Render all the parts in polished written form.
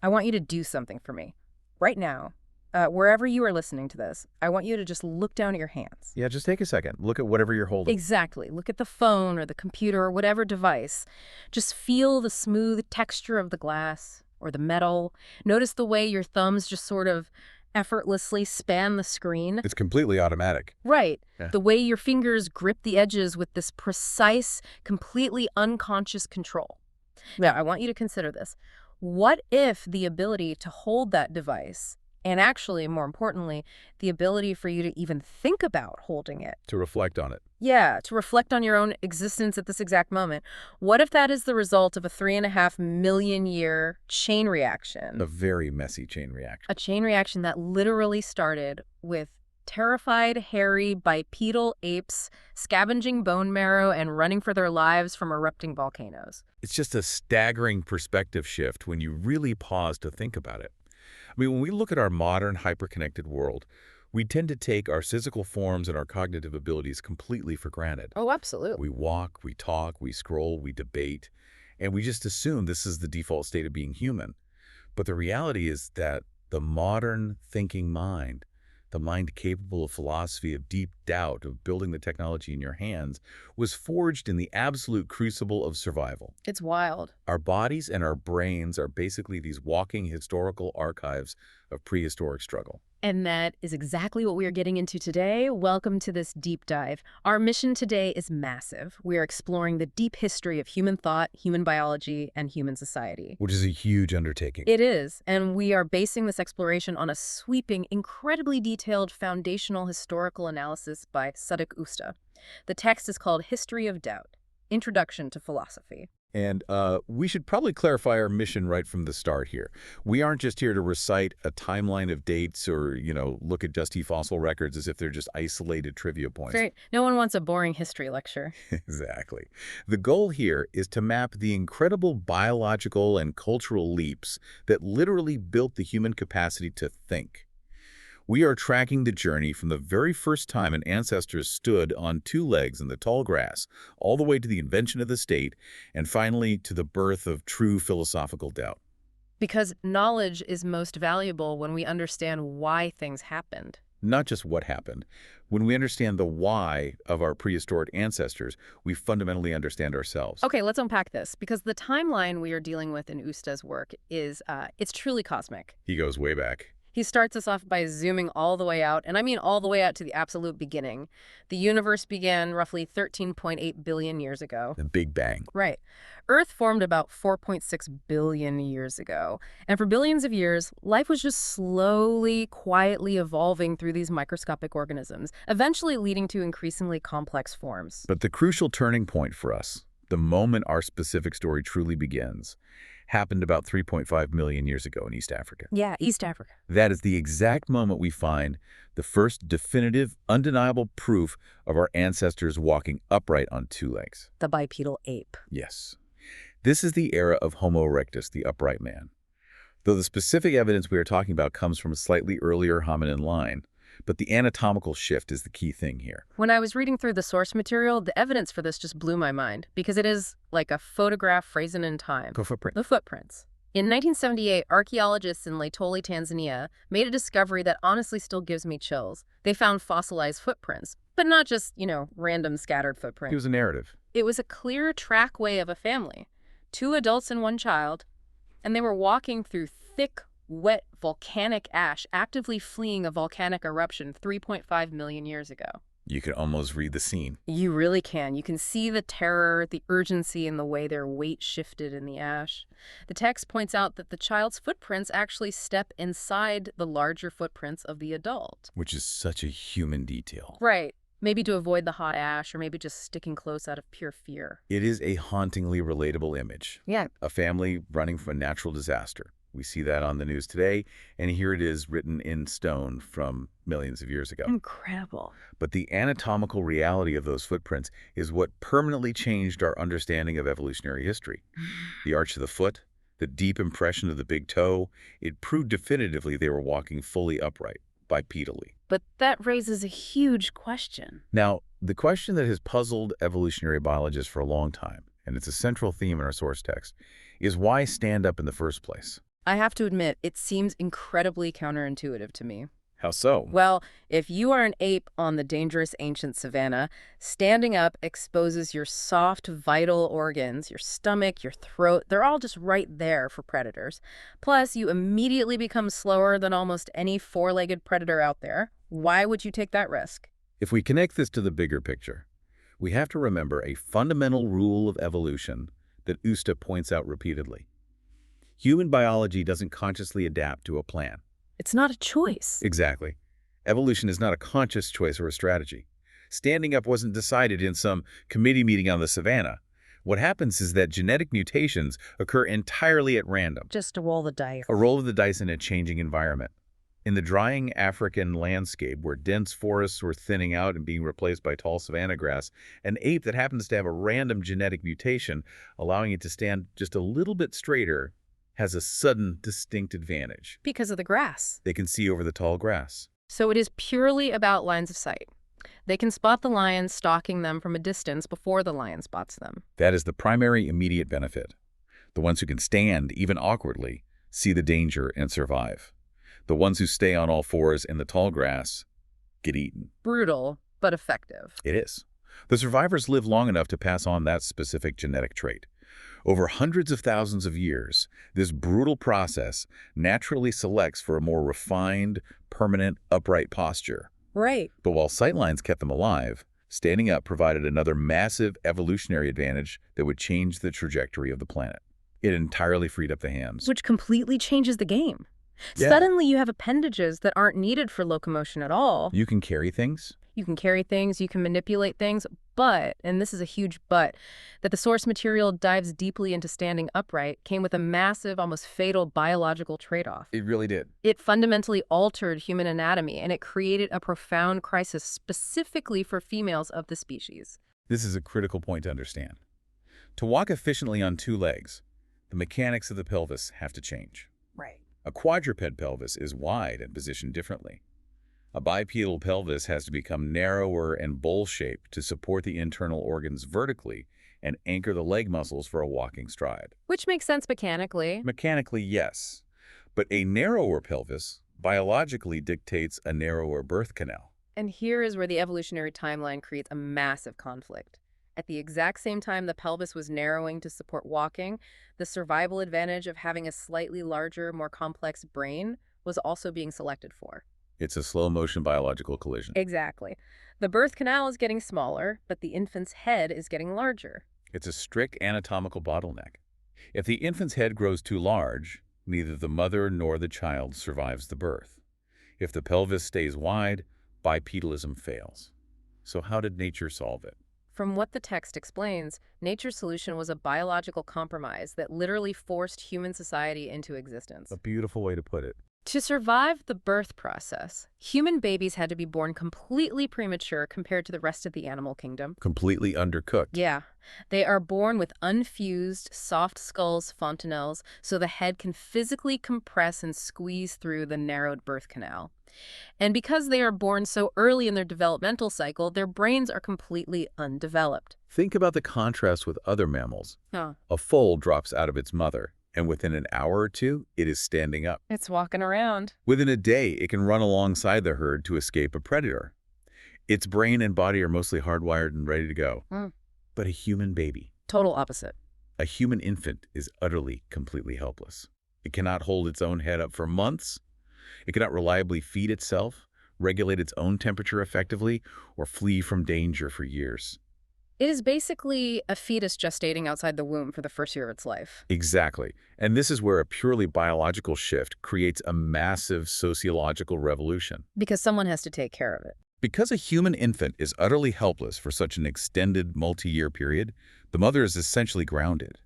I want you to do something for me. Right now, wherever you are listening to this, I want you to just look down at your hands. Yeah, just take a second. Look at whatever you're holding. Exactly. Look at the phone or the computer or whatever device. Just feel the smooth texture of the glass or the metal. Notice the way your thumbs just sort of effortlessly span the screen. It's completely automatic. Right. Yeah. The way your fingers grip the edges with this precise, completely unconscious control. Now, I want you to consider this. What if the ability to hold that device, and actually, more importantly, the ability for you to even think about holding it? To reflect on it. Yeah, to reflect on your own existence at this exact moment. What if that is the result of a 3.5 million year chain reaction? A very messy chain reaction. A chain reaction that literally started with terrified, hairy, bipedal apes scavenging bone marrow and running for their lives from erupting volcanoes. It's just a staggering perspective shift when you really pause to think about it. I mean, when we look at our modern, hyper-connected world, we tend to take our physical forms and our cognitive abilities completely for granted. Oh, absolutely. We walk, we talk, we scroll, we debate, and we just assume this is the default state of being human. But the reality is that the modern thinking mind, the mind capable of philosophy, of deep doubt, of building the technology in your hands, was forged in the absolute crucible of survival. It's wild. Our bodies and our brains are basically these walking historical archives of prehistoric struggle. And that is exactly what we are getting into today. Welcome to this deep dive. Our mission today is massive. We are exploring the deep history of human thought, human biology, and human society. Which is a huge undertaking. It is, and we are basing this exploration on a sweeping, incredibly detailed foundational historical analysis by Sadık Usta. The text is called History of Doubt, Introduction to Philosophy. And we should probably clarify our mission right from the start here. We aren't just here to recite a timeline of dates or, look at dusty fossil records as if they're just isolated trivia points. Great. No one wants a boring history lecture. Exactly. The goal here is to map the incredible biological and cultural leaps that literally built the human capacity to think. We are tracking the journey from the very first time an ancestor stood on two legs in the tall grass, all the way to the invention of the state, and finally to the birth of true philosophical doubt. Because knowledge is most valuable when we understand why things happened. Not just what happened. When we understand the why of our prehistoric ancestors, we fundamentally understand ourselves. Okay, let's unpack this, because the timeline we are dealing with in Usta's work is, it's truly cosmic. He goes way back. He starts us off by zooming all the way out, and I mean all the way out to the absolute beginning. The universe began roughly 13.8 billion years ago. The Big Bang. Right. Earth formed about 4.6 billion years ago. And for billions of years, life was just slowly, quietly evolving through these microscopic organisms, eventually leading to increasingly complex forms. But the crucial turning point for us, the moment our specific story truly begins, happened about 3.5 million years ago in East Africa. Yeah, East Africa. That is the exact moment we find the first definitive, undeniable proof of our ancestors walking upright on two legs. The bipedal ape. Yes. This is the era of Homo erectus, the upright man. Though the specific evidence we are talking about comes from a slightly earlier hominin line, but the anatomical shift is the key thing here. When I was reading through the source material, the evidence for this just blew my mind, because it is like a photograph frozen in time. Footprint. The footprints. In 1978, archaeologists in Laetoli, Tanzania, made a discovery that honestly still gives me chills. They found fossilized footprints, but not just, random scattered footprints. It was a narrative. It was a clear trackway of a family, 2 adults and 1 child, and they were walking through thick, wet volcanic ash, actively fleeing a volcanic eruption 3.5 million years ago. You can almost read the scene. You really can. You can see the terror, the urgency in the way their weight shifted in the ash. The text points out that the child's footprints actually step inside the larger footprints of the adult. Which is such a human detail. Right. Maybe to avoid the hot ash, or maybe just sticking close out of pure fear. It is a hauntingly relatable image. Yeah. A family running from a natural disaster. We see that on the news today, and here it is written in stone from millions of years ago. Incredible. But the anatomical reality of those footprints is what permanently changed our understanding of evolutionary history. The arch of the foot, the deep impression of the big toe, it proved definitively they were walking fully upright, bipedally. But that raises a huge question. Now, the question that has puzzled evolutionary biologists for a long time, and it's a central theme in our source text, is why stand up in the first place? I have to admit, it seems incredibly counterintuitive to me. How so? Well, if you are an ape on the dangerous ancient savanna, standing up exposes your soft, vital organs, your stomach, your throat. They're all just right there for predators. Plus, you immediately become slower than almost any four-legged predator out there. Why would you take that risk? If we connect this to the bigger picture, we have to remember a fundamental rule of evolution that Usta points out repeatedly. Human biology doesn't consciously adapt to a plan. It's not a choice. Exactly. Evolution is not a conscious choice or a strategy. Standing up wasn't decided in some committee meeting on the savannah. What happens is that genetic mutations occur entirely at random. Just to roll the dice. A roll of the dice in a changing environment. In the drying African landscape where dense forests were thinning out and being replaced by tall savanna grass, an ape that happens to have a random genetic mutation, allowing it to stand just a little bit straighter, has a sudden, distinct advantage. Because of the grass. They can see over the tall grass. So it is purely about lines of sight. They can spot the lion stalking them from a distance before the lion spots them. That is the primary immediate benefit. The ones who can stand, even awkwardly, see the danger and survive. The ones who stay on all fours in the tall grass get eaten. Brutal, but effective. It is. The survivors live long enough to pass on that specific genetic trait. Over hundreds of thousands of years, this brutal process naturally selects for a more refined, permanent, upright posture. Right. But while sightlines kept them alive, standing up provided another massive evolutionary advantage that would change the trajectory of the planet. It entirely freed up the hands. Which completely changes the game. Yeah. Suddenly you have appendages that aren't needed for locomotion at all. You can carry things? You can carry things, you can manipulate things, but, and this is a huge but, that the source material dives deeply into standing upright came with a massive, almost fatal biological trade-off. It really did. It fundamentally altered human anatomy, and it created a profound crisis specifically for females of the species. This is a critical point to understand. To walk efficiently on two legs, the mechanics of the pelvis have to change. Right. A quadruped pelvis is wide and positioned differently. A bipedal pelvis has to become narrower and bowl-shaped to support the internal organs vertically and anchor the leg muscles for a walking stride. Which makes sense mechanically. Mechanically, yes. But a narrower pelvis biologically dictates a narrower birth canal. And here is where the evolutionary timeline creates a massive conflict. At the exact same time the pelvis was narrowing to support walking, the survival advantage of having a slightly larger, more complex brain was also being selected for. It's a slow-motion biological collision. Exactly. The birth canal is getting smaller, but the infant's head is getting larger. It's a strict anatomical bottleneck. If the infant's head grows too large, neither the mother nor the child survives the birth. If the pelvis stays wide, bipedalism fails. So how did nature solve it? From what the text explains, nature's solution was a biological compromise that literally forced human society into existence. A beautiful way to put it. To survive the birth process, human babies had to be born completely premature compared to the rest of the animal kingdom. Completely undercooked. Yeah. They are born with unfused, soft skulls, fontanelles, so the head can physically compress and squeeze through the narrowed birth canal. And because they are born so early in their developmental cycle, their brains are completely undeveloped. Think about the contrast with other mammals. Huh. A foal drops out of its mother, and within an hour or two, it is standing up. It's walking around. Within a day, it can run alongside the herd to escape a predator. Its brain and body are mostly hardwired and ready to go. But a human baby, Total opposite. a human infant, is utterly, completely helpless. It cannot hold its own head up for months. It cannot reliably feed itself, regulate its own temperature effectively, or flee from danger for years. It is basically a fetus gestating outside the womb for the first year of its life. Exactly. And this is where a purely biological shift creates a massive sociological revolution. Because someone has to take care of it. Because a human infant is utterly helpless for such an extended multi-year period, the mother is essentially grounded.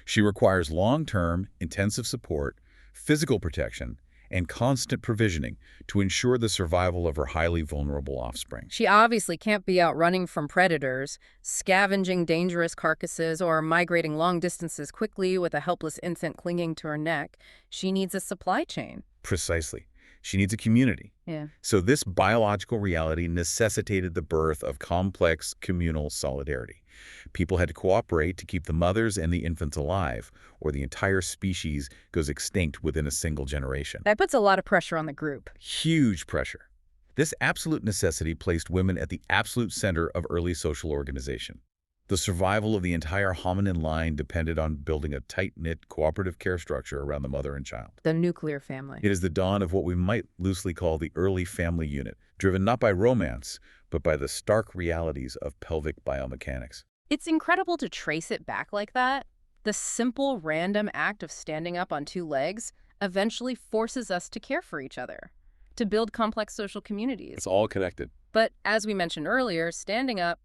She requires long-term, intensive support, physical protection, and constant provisioning to ensure the survival of her highly vulnerable offspring. She obviously can't be out running from predators, scavenging dangerous carcasses, or migrating long distances quickly with a helpless infant clinging to her neck. She needs a supply chain. Precisely. She needs a community. Yeah. So this biological reality necessitated the birth of complex communal solidarity. People had to cooperate to keep the mothers and the infants alive, or the entire species goes extinct within a single generation. That puts a lot of pressure on the group. Huge pressure. This absolute necessity placed women at the absolute center of early social organization. The survival of the entire hominin line depended on building a tight-knit, cooperative care structure around the mother and child. The nuclear family. It is the dawn of what we might loosely call the early family unit, driven not by romance, but by the stark realities of pelvic biomechanics. It's incredible to trace it back like that. The simple, random act of standing up on two legs eventually forces us to care for each other, to build complex social communities. It's all connected. But as we mentioned earlier, standing up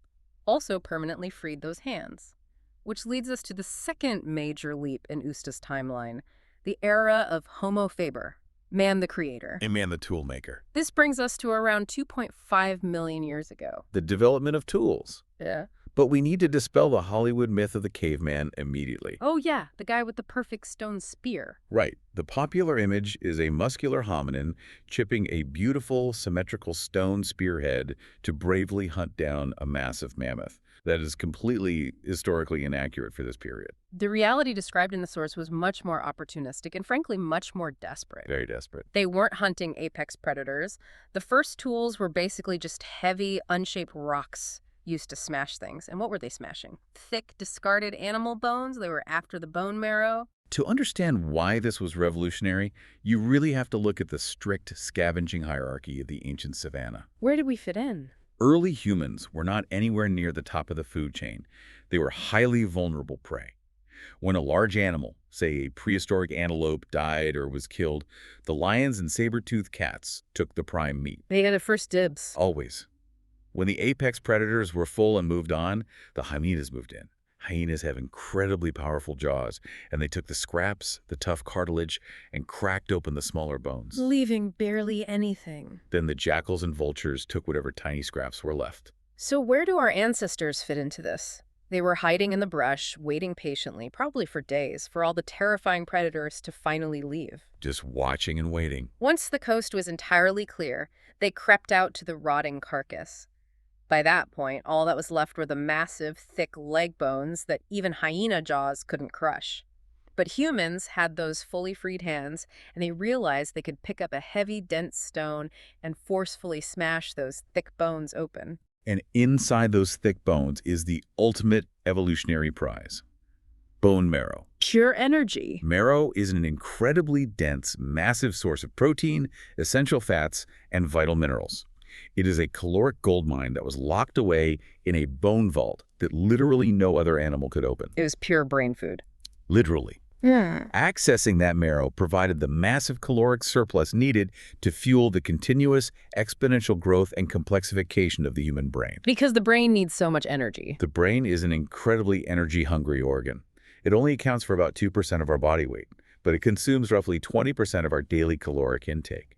also permanently freed those hands, which leads us to the second major leap in Usta's timeline, the era of Homo faber, man the creator. And man the tool maker. This brings us to around 2.5 million years ago. The development of tools. Yeah. But we need to dispel the Hollywood myth of the caveman immediately. Oh yeah, the guy with the perfect stone spear. Right. The popular image is a muscular hominin chipping a beautiful, symmetrical stone spearhead to bravely hunt down a massive mammoth. That is completely historically inaccurate for this period. The reality described in the source was much more opportunistic and frankly much more desperate. Very desperate. They weren't hunting apex predators. The first tools were basically just heavy, unshaped rocks used to smash things. And what were they smashing? Thick, discarded animal bones? They were after the bone marrow? To understand why this was revolutionary, you really have to look at the strict scavenging hierarchy of the ancient savanna. Where did we fit in? Early humans were not anywhere near the top of the food chain. They were highly vulnerable prey. When a large animal, say a prehistoric antelope, died or was killed, the lions and saber-toothed cats took the prime meat. They got the first dibs. Always. When the apex predators were full and moved on, the hyenas moved in. Hyenas have incredibly powerful jaws, and they took the scraps, the tough cartilage, and cracked open the smaller bones. Leaving barely anything. Then the jackals and vultures took whatever tiny scraps were left. So where do our ancestors fit into this? They were hiding in the brush, waiting patiently, probably for days, for all the terrifying predators to finally leave. Just watching and waiting. Once the coast was entirely clear, they crept out to the rotting carcass. By that point, all that was left were the massive, thick leg bones that even hyena jaws couldn't crush. But humans had those fully freed hands, and they realized they could pick up a heavy, dense stone and forcefully smash those thick bones open. And inside those thick bones is the ultimate evolutionary prize: bone marrow. Pure energy. Marrow is an incredibly dense, massive source of protein, essential fats, and vital minerals. It is a caloric goldmine that was locked away in a bone vault that literally no other animal could open. It was pure brain food. Literally. Accessing that marrow provided the massive caloric surplus needed to fuel the continuous exponential growth and complexification of the human brain. Because the brain needs so much energy. The brain is an incredibly energy-hungry organ. It only accounts for about 2% of our body weight, but it consumes roughly 20% of our daily caloric intake.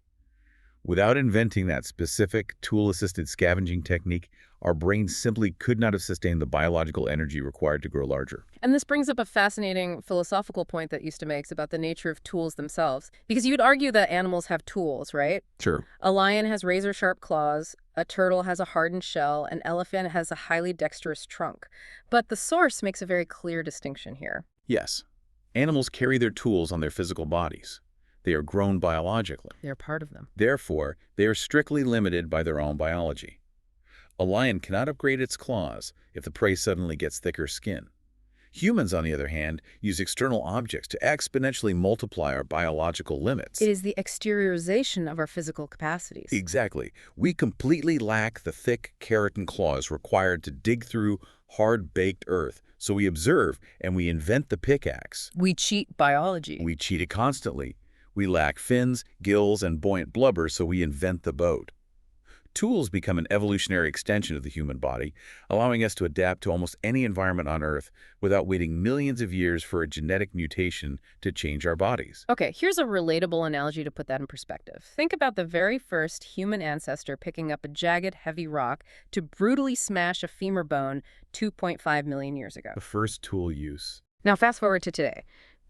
Without inventing that specific tool-assisted scavenging technique, our brains simply could not have sustained the biological energy required to grow larger. And this brings up a fascinating philosophical point that Usta makes about the nature of tools themselves. Because you'd argue that animals have tools, right? Sure. A lion has razor-sharp claws, a turtle has a hardened shell, an elephant has a highly dexterous trunk. But the source makes a very clear distinction here. Yes. Animals carry their tools on their physical bodies. They are grown biologically. They're part of them. Therefore, they are strictly limited by their own biology. A lion cannot upgrade its claws if the prey suddenly gets thicker skin. Humans, on the other hand, use external objects to exponentially multiply our biological limits. It is the exteriorization of our physical capacities. Exactly. We completely lack the thick keratin claws required to dig through hard-baked earth, so we observe and we invent the pickaxe. We cheat biology. We cheat it constantly. We lack fins, gills, and buoyant blubber, so we invent the boat. Tools become an evolutionary extension of the human body, allowing us to adapt to almost any environment on Earth without waiting millions of years for a genetic mutation to change our bodies. Okay, here's a relatable analogy to put that in perspective. Think about the very first human ancestor picking up a jagged, heavy rock to brutally smash a femur bone 2.5 million years ago. The first tool use. Now fast forward to today.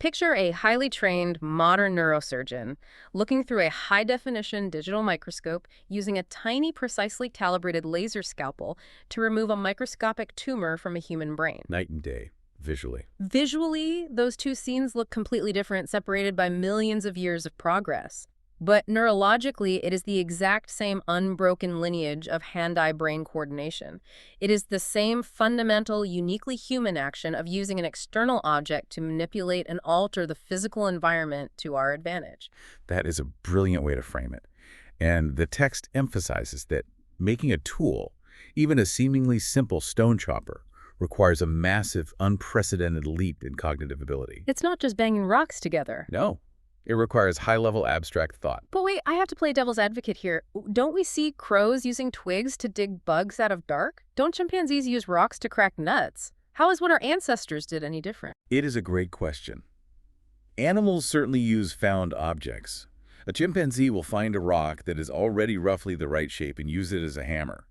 Picture a highly trained modern neurosurgeon looking through a high-definition digital microscope using a tiny, precisely calibrated laser scalpel to remove a microscopic tumor from a human brain. Night and day, visually. Visually, those two scenes look completely different, separated by millions of years of progress. But neurologically, it is the exact same unbroken lineage of hand-eye brain coordination. It is the same fundamental, uniquely human action of using an external object to manipulate and alter the physical environment to our advantage. That is a brilliant way to frame it. And the text emphasizes that making a tool, even a seemingly simple stone chopper, requires a massive, unprecedented leap in cognitive ability. It's not just banging rocks together. No. It requires high-level abstract thought. But wait, I have to play devil's advocate here. Don't we see crows using twigs to dig bugs out of dark? Don't chimpanzees use rocks to crack nuts? How is what our ancestors did any different? It is a great question. Animals certainly use found objects. A chimpanzee will find a rock that is already roughly the right shape and use it as a hammer.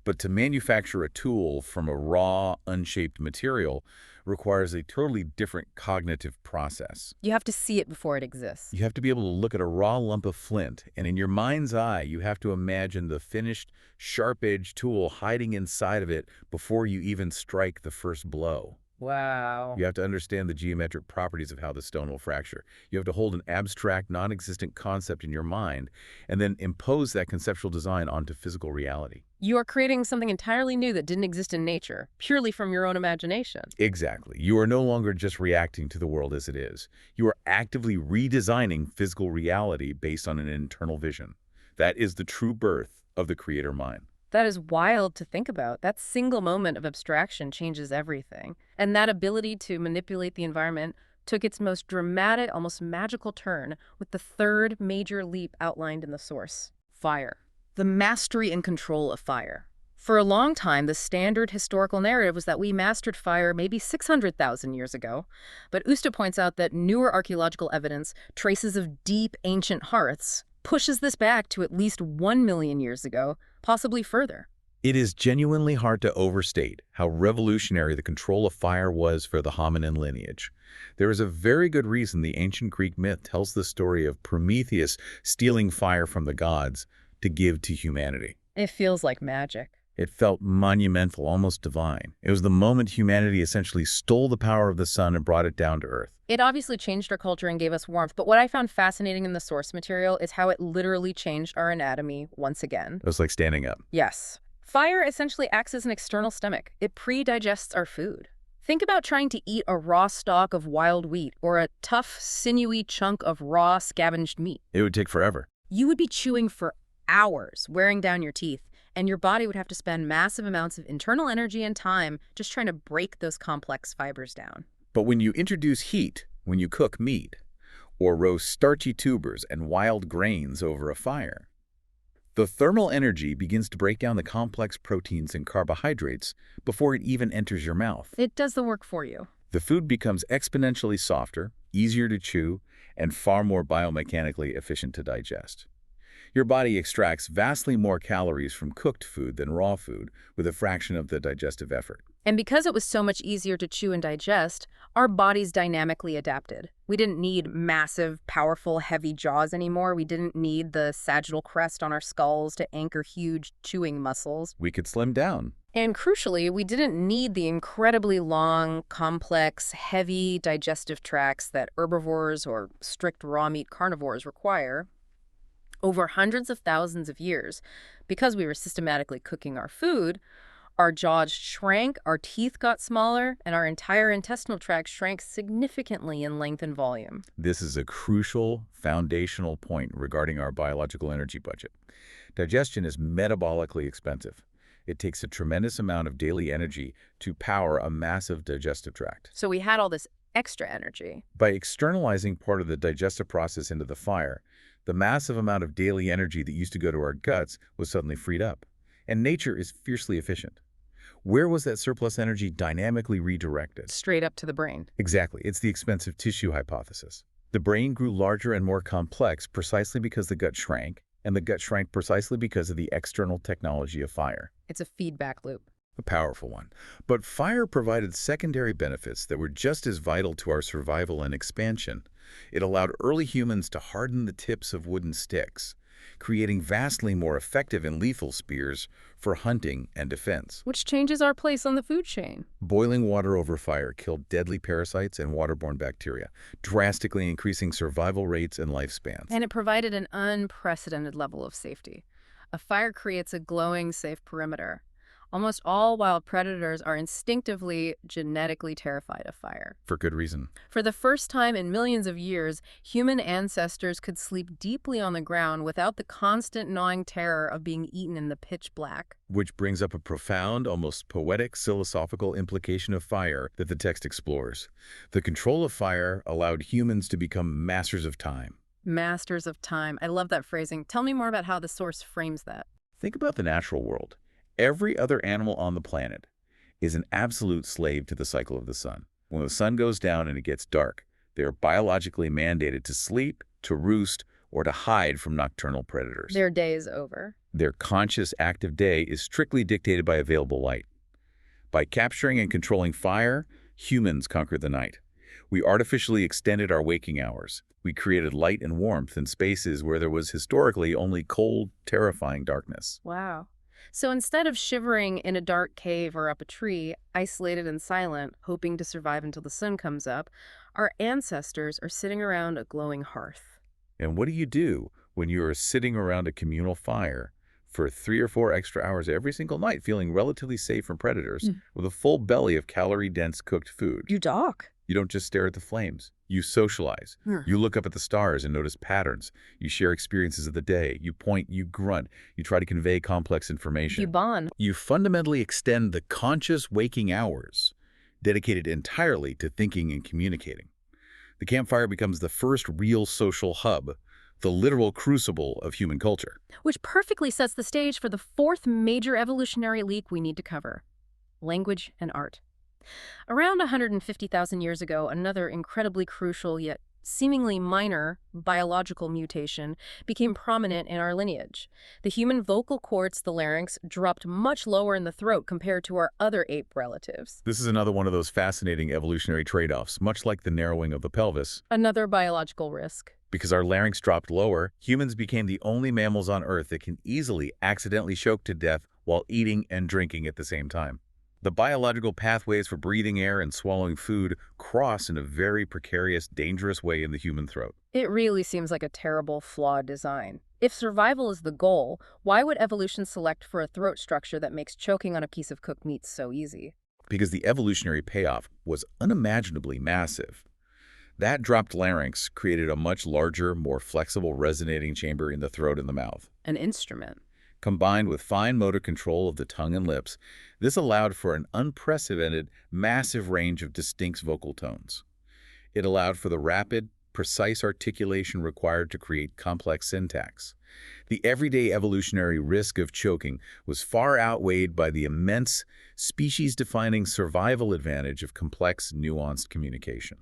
But to manufacture a tool from a raw, unshaped material requires a totally different cognitive process. You have to see it before it exists. You have to be able to look at a raw lump of flint, and in your mind's eye, you have to imagine the finished, sharp-edged tool hiding inside of it before you even strike the first blow. Wow. You have to understand the geometric properties of how the stone will fracture. You have to hold an abstract, non-existent concept in your mind and then impose that conceptual design onto physical reality. You are creating something entirely new that didn't exist in nature, purely from your own imagination. Exactly. You are no longer just reacting to the world as it is. You are actively redesigning physical reality based on an internal vision. That is the true birth of the creator mind. That is wild to think about. That single moment of abstraction changes everything. And that ability to manipulate the environment took its most dramatic, almost magical turn with the third major leap outlined in the source: fire. The mastery and control of fire. For a long time, the standard historical narrative was that we mastered fire maybe 600,000 years ago. But Usta points out that newer archaeological evidence, traces of deep, ancient hearths, pushes this back to at least 1 million years ago, possibly further. It is genuinely hard to overstate how revolutionary the control of fire was for the hominin lineage. There is a very good reason the ancient Greek myth tells the story of Prometheus stealing fire from the gods to give to humanity. It feels like magic. It felt monumental, almost divine. It was the moment humanity essentially stole the power of the sun and brought it down to earth. It obviously changed our culture and gave us warmth, but what I found fascinating in the source material is how it literally changed our anatomy once again. It was like standing up. Yes. Fire essentially acts as an external stomach. It pre-digests our food. Think about trying to eat a raw stalk of wild wheat or a tough, sinewy chunk of raw, scavenged meat. It would take forever. You would be chewing for hours, wearing down your teeth, and your body would have to spend massive amounts of internal energy and time just trying to break those complex fibers down. But when you introduce heat, when you cook meat, or roast starchy tubers and wild grains over a fire, the thermal energy begins to break down the complex proteins and carbohydrates before it even enters your mouth. It does the work for you. The food becomes exponentially softer, easier to chew, and far more biomechanically efficient to digest. Your body extracts vastly more calories from cooked food than raw food, with a fraction of the digestive effort. And because it was so much easier to chew and digest, our bodies dynamically adapted. We didn't need massive, powerful, heavy jaws anymore. We didn't need the sagittal crest on our skulls to anchor huge chewing muscles. We could slim down. And crucially, we didn't need the incredibly long, complex, heavy digestive tracts that herbivores or strict raw meat carnivores require. Over hundreds of thousands of years, because we were systematically cooking our food, our jaws shrank, our teeth got smaller, and our entire intestinal tract shrank significantly in length and volume. This is a crucial, foundational point regarding our biological energy budget. Digestion is metabolically expensive. It takes a tremendous amount of daily energy to power a massive digestive tract. So we had all this extra energy. By externalizing part of the digestive process into the fire, the massive amount of daily energy that used to go to our guts was suddenly freed up. And nature is fiercely efficient. Where was that surplus energy dynamically redirected? Straight up to the brain. Exactly. It's the expensive tissue hypothesis. The brain grew larger and more complex precisely because the gut shrank, and the gut shrank precisely because of the external technology of fire. It's a feedback loop. A powerful one. But fire provided secondary benefits that were just as vital to our survival and expansion. It allowed early humans to harden the tips of wooden sticks, creating vastly more effective and lethal spears for hunting and defense. Which changes our place on the food chain. Boiling water over fire killed deadly parasites and waterborne bacteria, drastically increasing survival rates and lifespans. And it provided an unprecedented level of safety. A fire creates a glowing, safe perimeter. Almost all wild predators are instinctively, genetically terrified of fire. For good reason. For the first time in millions of years, human ancestors could sleep deeply on the ground without the constant gnawing terror of being eaten in the pitch black. Which brings up a profound, almost poetic philosophical implication of fire that the text explores. The control of fire allowed humans to become masters of time. Masters of time. I love that phrasing. Tell me more about how the source frames that. Think about the natural world. Every other animal on the planet is an absolute slave to the cycle of the sun. When the sun goes down and it gets dark, they are biologically mandated to sleep, to roost, or to hide from nocturnal predators. Their day is over. Their conscious, active day is strictly dictated by available light. By capturing and controlling fire, humans conquered the night. We artificially extended our waking hours. We created light and warmth in spaces where there was historically only cold, terrifying darkness. Wow. So instead of shivering in a dark cave or up a tree, isolated and silent, hoping to survive until the sun comes up, our ancestors are sitting around a glowing hearth. And what do you do when you are sitting around a communal fire for 3 or 4 extra hours every single night, feeling relatively safe from predators, with a full belly of calorie-dense cooked food? You talk. You don't just stare at the flames. You socialize. You look up at the stars and notice patterns. You share experiences of the day. You point, you grunt. You try to convey complex information. You bond. You fundamentally extend the conscious waking hours, dedicated entirely to thinking and communicating. The campfire becomes the first real social hub, the literal crucible of human culture. Which perfectly sets the stage for the fourth major evolutionary leap we need to cover: language and art. Around 150,000 years ago, another incredibly crucial yet seemingly minor biological mutation became prominent in our lineage. The human vocal cords, the larynx, dropped much lower in the throat compared to our other ape relatives. This is another one of those fascinating evolutionary trade-offs, much like the narrowing of the pelvis. Another biological risk. Because our larynx dropped lower, humans became the only mammals on Earth that can easily accidentally choke to death while eating and drinking at the same time. The biological pathways for breathing air and swallowing food cross in a very precarious, dangerous way in the human throat. It really seems like a terrible, flawed design. If survival is the goal, why would evolution select for a throat structure that makes choking on a piece of cooked meat so easy? Because the evolutionary payoff was unimaginably massive. That dropped larynx created a much larger, more flexible resonating chamber in the throat and the mouth. An instrument. Combined with fine motor control of the tongue and lips, this allowed for an unprecedented, massive range of distinct vocal tones. It allowed for the rapid, precise articulation required to create complex syntax. The everyday evolutionary risk of choking was far outweighed by the immense, species-defining survival advantage of complex, nuanced communication.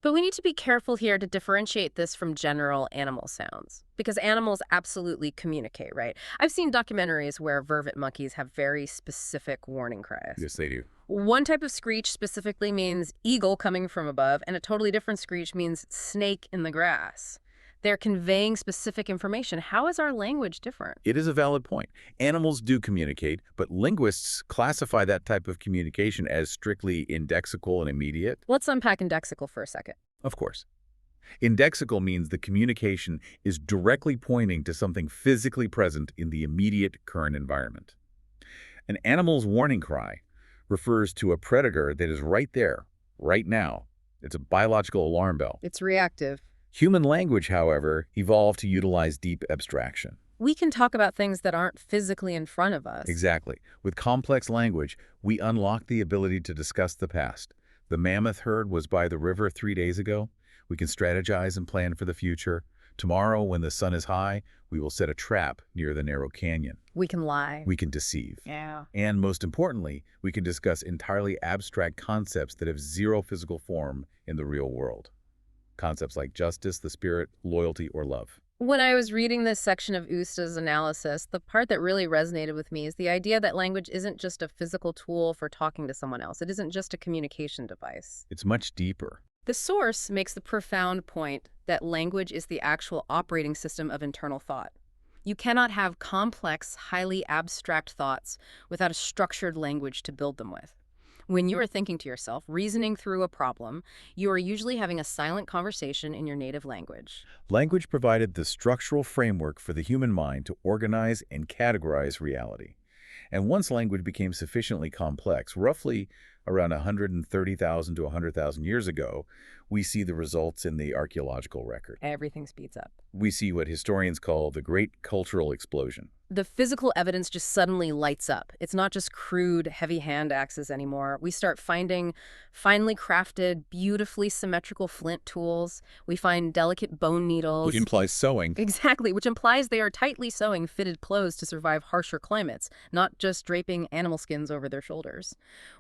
But we need to be careful here to differentiate this from general animal sounds, because animals absolutely communicate, right? I've seen documentaries where vervet monkeys have very specific warning cries. Yes, they do. One type of screech specifically means eagle coming from above, and a totally different screech means snake in the grass. They're conveying specific information. How is our language different? It is a valid point. Animals do communicate, but linguists classify that type of communication as strictly indexical and immediate. Let's unpack indexical for a second. Of course. Indexical means the communication is directly pointing to something physically present in the immediate current environment. An animal's warning cry refers to a predator that is right there, right now. It's a biological alarm bell. It's reactive. Human language, however, evolved to utilize deep abstraction. We can talk about things that aren't physically in front of us. Exactly. With complex language, we unlock the ability to discuss the past. The mammoth herd was by the river 3 days ago. We can strategize and plan for the future. Tomorrow, when the sun is high, we will set a trap near the narrow canyon. We can lie. We can deceive. Yeah. And most importantly, we can discuss entirely abstract concepts that have zero physical form in the real world. concepts like justice, the spirit, loyalty, or love. When I was reading this section of Usta's analysis, the part that really resonated with me is the idea that language isn't just a physical tool for talking to someone else. It isn't just a communication device. It's much deeper. The source makes the profound point that language is the actual operating system of internal thought. You cannot have complex, highly abstract thoughts without a structured language to build them with. When you are thinking to yourself, reasoning through a problem, you are usually having a silent conversation in your native language. Language provided the structural framework for the human mind to organize and categorize reality. And once language became sufficiently complex, roughly around 130,000 to 100,000 years ago, we see the results in the archaeological record. Everything speeds up. We see what historians call the Great Cultural Explosion. The physical evidence just suddenly lights up. It's not just crude, heavy hand axes anymore. We start finding finely crafted, beautifully symmetrical flint tools. We find delicate bone needles. Which implies sewing. Exactly, which implies they are tightly sewing fitted clothes to survive harsher climates, not just draping animal skins over their shoulders.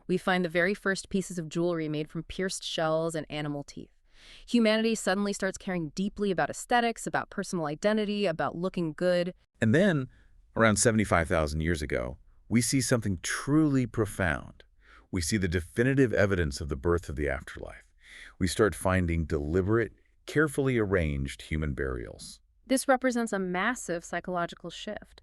We find the very first pieces of jewelry made from pierced shells and animal teeth. Humanity suddenly starts caring deeply about aesthetics, about personal identity, about looking good. And then, around 75,000 years ago, we see something truly profound. We see the definitive evidence of the birth of the afterlife. We start finding deliberate, carefully arranged human burials. This represents a massive psychological shift.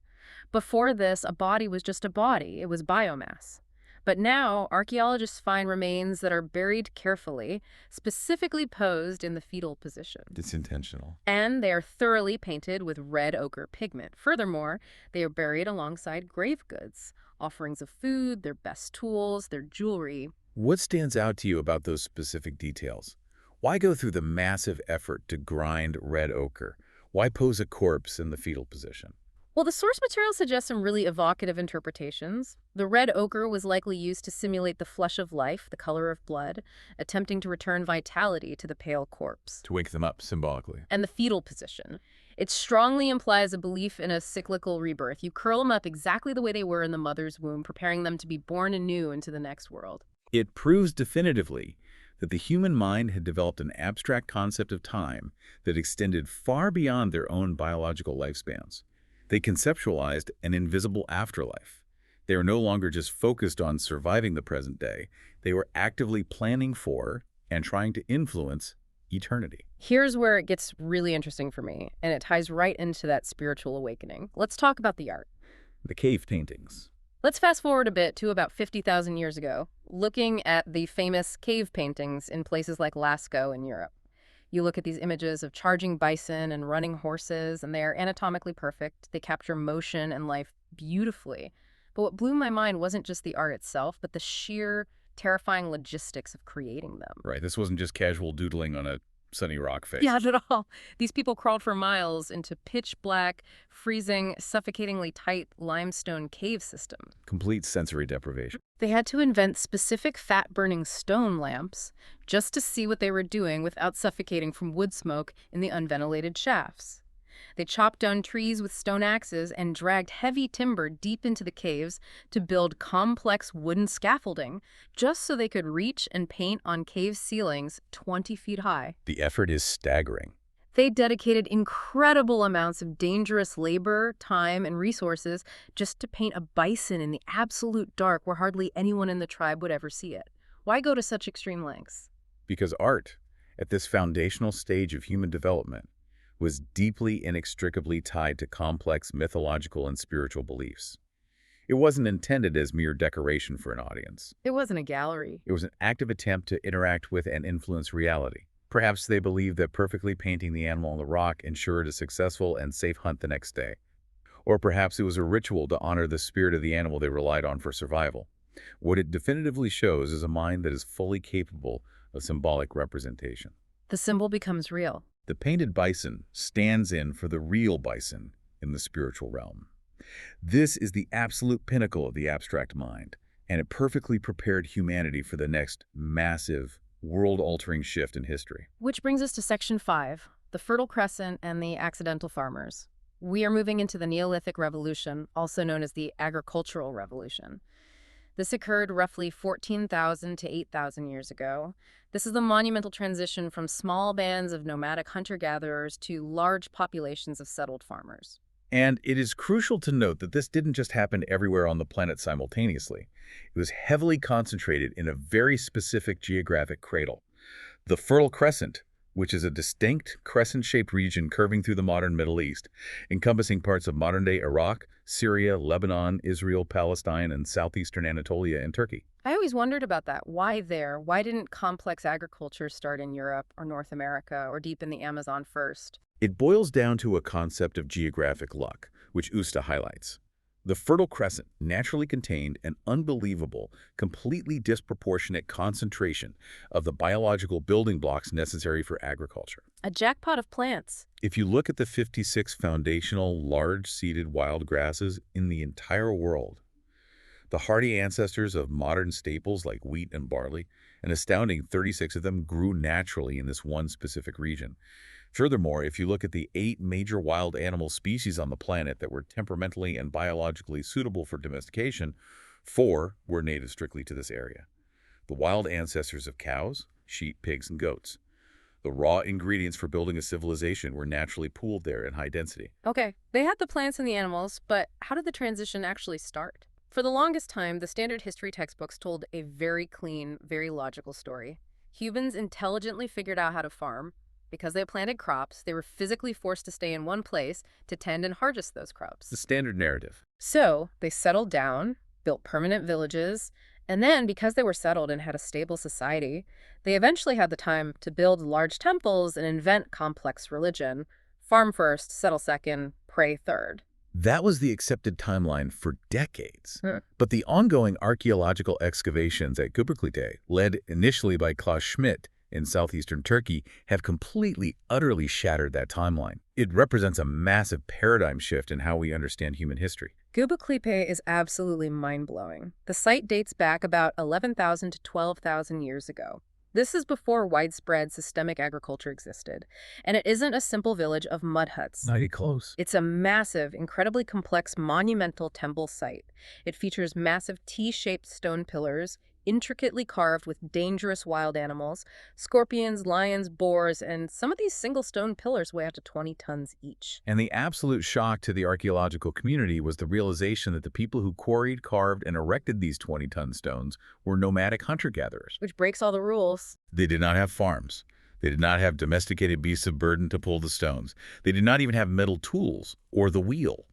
Before this, a body was just a body. It was biomass. But now, archaeologists find remains that are buried carefully, specifically posed in the fetal position. It's intentional. And they are thoroughly painted with red ochre pigment. Furthermore, they are buried alongside grave goods, offerings of food, their best tools, their jewelry. What stands out to you about those specific details? Why go through the massive effort to grind red ochre? Why pose a corpse in the fetal position? Well, the source material suggests some really evocative interpretations. The red ochre was likely used to simulate the flush of life, the color of blood, attempting to return vitality to the pale corpse. To wake them up, symbolically. And the fetal position. It strongly implies a belief in a cyclical rebirth. You curl them up exactly the way they were in the mother's womb, preparing them to be born anew into the next world. It proves definitively that the human mind had developed an abstract concept of time that extended far beyond their own biological lifespans. They conceptualized an invisible afterlife. They are no longer just focused on surviving the present day. They were actively planning for and trying to influence eternity. Here's where it gets really interesting for me, and it ties right into that spiritual awakening. Let's talk about the art. The cave paintings. Let's fast forward a bit to about 50,000 years ago, looking at the famous cave paintings in places like Lascaux in Europe. You look at these images of charging bison and running horses, and they are anatomically perfect. They capture motion and life beautifully. But what blew my mind wasn't just the art itself, but the sheer, terrifying logistics of creating them. Right, this wasn't just casual doodling on a sunny rock face. Yeah, not at all. These people crawled for miles into pitch black, freezing, suffocatingly tight limestone cave system. Complete sensory deprivation. They had to invent specific fat-burning stone lamps just to see what they were doing without suffocating from wood smoke in the unventilated shafts. They chopped down trees with stone axes and dragged heavy timber deep into the caves to build complex wooden scaffolding, just so they could reach and paint on cave ceilings 20 feet high. The effort is staggering. They dedicated incredible amounts of dangerous labor, time, and resources just to paint a bison in the absolute dark where hardly anyone in the tribe would ever see it. Why go to such extreme lengths? Because art, at this foundational stage of human development, was deeply inextricably tied to complex mythological and spiritual beliefs. It wasn't intended as mere decoration for an audience. It wasn't a gallery. It was an active attempt to interact with and influence reality. Perhaps they believed that perfectly painting the animal on the rock ensured a successful and safe hunt the next day. Or perhaps it was a ritual to honor the spirit of the animal they relied on for survival. What it definitively shows is a mind that is fully capable of symbolic representation. The symbol becomes real. The painted bison stands in for the real bison in the spiritual realm. This is the absolute pinnacle of the abstract mind, and it perfectly prepared humanity for the next massive, world-altering shift in history. Which brings us to Section 5, the Fertile Crescent and the Accidental Farmers. We are moving into the Neolithic Revolution, also known as the Agricultural Revolution. This occurred roughly 14,000 to 8,000 years ago. This is the monumental transition from small bands of nomadic hunter-gatherers to large populations of settled farmers. And it is crucial to note that this didn't just happen everywhere on the planet simultaneously. It was heavily concentrated in a very specific geographic cradle. The Fertile Crescent, which is a distinct crescent-shaped region curving through the modern Middle East, encompassing parts of modern-day Iraq, Syria, Lebanon, Israel, Palestine, and southeastern Anatolia and Turkey. I always wondered about that. Why there? Why didn't complex agriculture start in Europe or North America or deep in the Amazon first? It boils down to a concept of geographic luck, which Usta highlights. The Fertile Crescent naturally contained an unbelievable, completely disproportionate concentration of the biological building blocks necessary for agriculture. A jackpot of plants. If you look at the 56 foundational large-seeded wild grasses in the entire world, the hardy ancestors of modern staples like wheat and barley, an astounding 36 of them grew naturally in this one specific region. Furthermore, if you look at the 8 major wild animal species on the planet that were temperamentally and biologically suitable for domestication, 4 were native strictly to this area. The wild ancestors of cows, sheep, pigs, and goats. The raw ingredients for building a civilization were naturally pooled there in high density. Okay, they had the plants and the animals, but how did the transition actually start? For the longest time, the standard history textbooks told a very clean, very logical story. Humans intelligently figured out how to farm. Because they planted crops, they were physically forced to stay in one place to tend and harvest those crops. The standard narrative. So they settled down, built permanent villages, and then because they were settled and had a stable society, they eventually had the time to build large temples and invent complex religion. Farm first, settle second, pray third. That was the accepted timeline for decades. But the ongoing archaeological excavations at Göbekli, led initially by Klaus Schmidt, in southeastern Turkey, have completely, utterly shattered that timeline. It represents a massive paradigm shift in how we understand human history. Göbekli is absolutely mind-blowing. The site dates back about 11,000 to 12,000 years ago. This is before widespread systemic agriculture existed, and it isn't a simple village of mud huts. Not even close. It's a massive, incredibly complex, monumental temple site. It features massive T-shaped stone pillars, intricately carved with dangerous wild animals, scorpions, lions, boars, and some of these single stone pillars weigh up to 20 tons each. And the absolute shock to the archaeological community was the realization that the people who quarried, carved, and erected these 20-ton stones were nomadic hunter-gatherers. Which breaks all the rules. They did not have farms. They did not have domesticated beasts of burden to pull the stones. They did not even have metal tools or the wheel.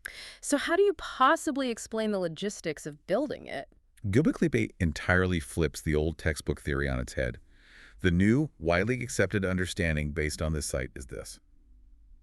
So how do you possibly explain the logistics of building it? Göbekli entirely flips the old textbook theory on its head. The new, widely accepted understanding based on this site is this.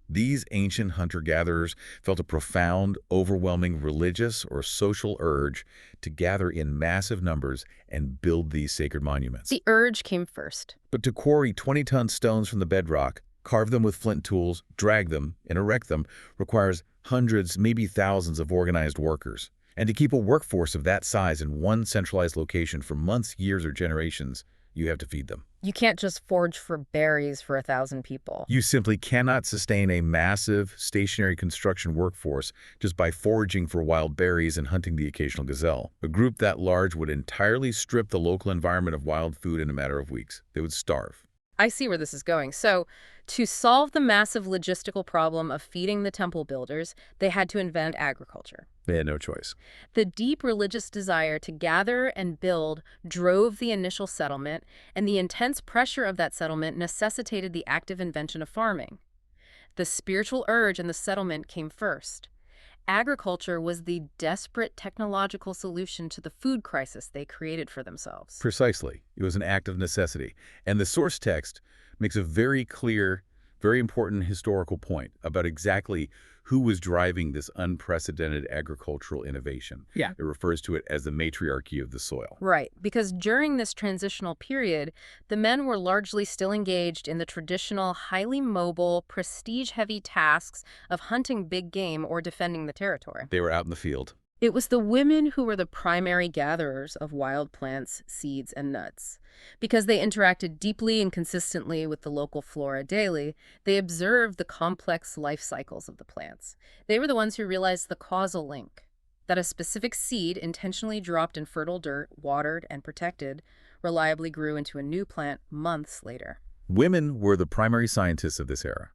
These ancient hunter-gatherers felt a profound, overwhelming religious or social urge to gather in massive numbers and build these sacred monuments. The urge came first. But to quarry 20-ton stones from the bedrock, carve them with flint tools, drag them, and erect them requires hundreds, maybe thousands of organized workers. And to keep a workforce of that size in one centralized location for months, years, or generations, you have to feed them. You can't just forage for berries for 1,000 people. You simply cannot sustain a massive, stationary construction workforce just by foraging for wild berries and hunting the occasional gazelle. A group that large would entirely strip the local environment of wild food in a matter of weeks. They would starve. I see where this is going. So, to solve the massive logistical problem of feeding the temple builders, they had to invent agriculture. They had no choice. The deep religious desire to gather and build drove the initial settlement, and the intense pressure of that settlement necessitated the active invention of farming. The spiritual urge in the settlement came first. Agriculture was the desperate technological solution to the food crisis they created for themselves. Precisely. It was an act of necessity. And the source text makes a very clear, very important historical point about exactly who was driving this unprecedented agricultural innovation. Yeah. It refers to it as the matriarchy of the soil. Right, because during this transitional period, the men were largely still engaged in the traditional, highly mobile, prestige-heavy tasks of hunting big game or defending the territory. They were out in the field. It was the women who were the primary gatherers of wild plants, seeds, and nuts. Because they interacted deeply and consistently with the local flora daily, they observed the complex life cycles of the plants. They were the ones who realized the causal link. that a specific seed intentionally dropped in fertile dirt, watered, and protected, reliably grew into a new plant months later. Women were the primary scientists of this era.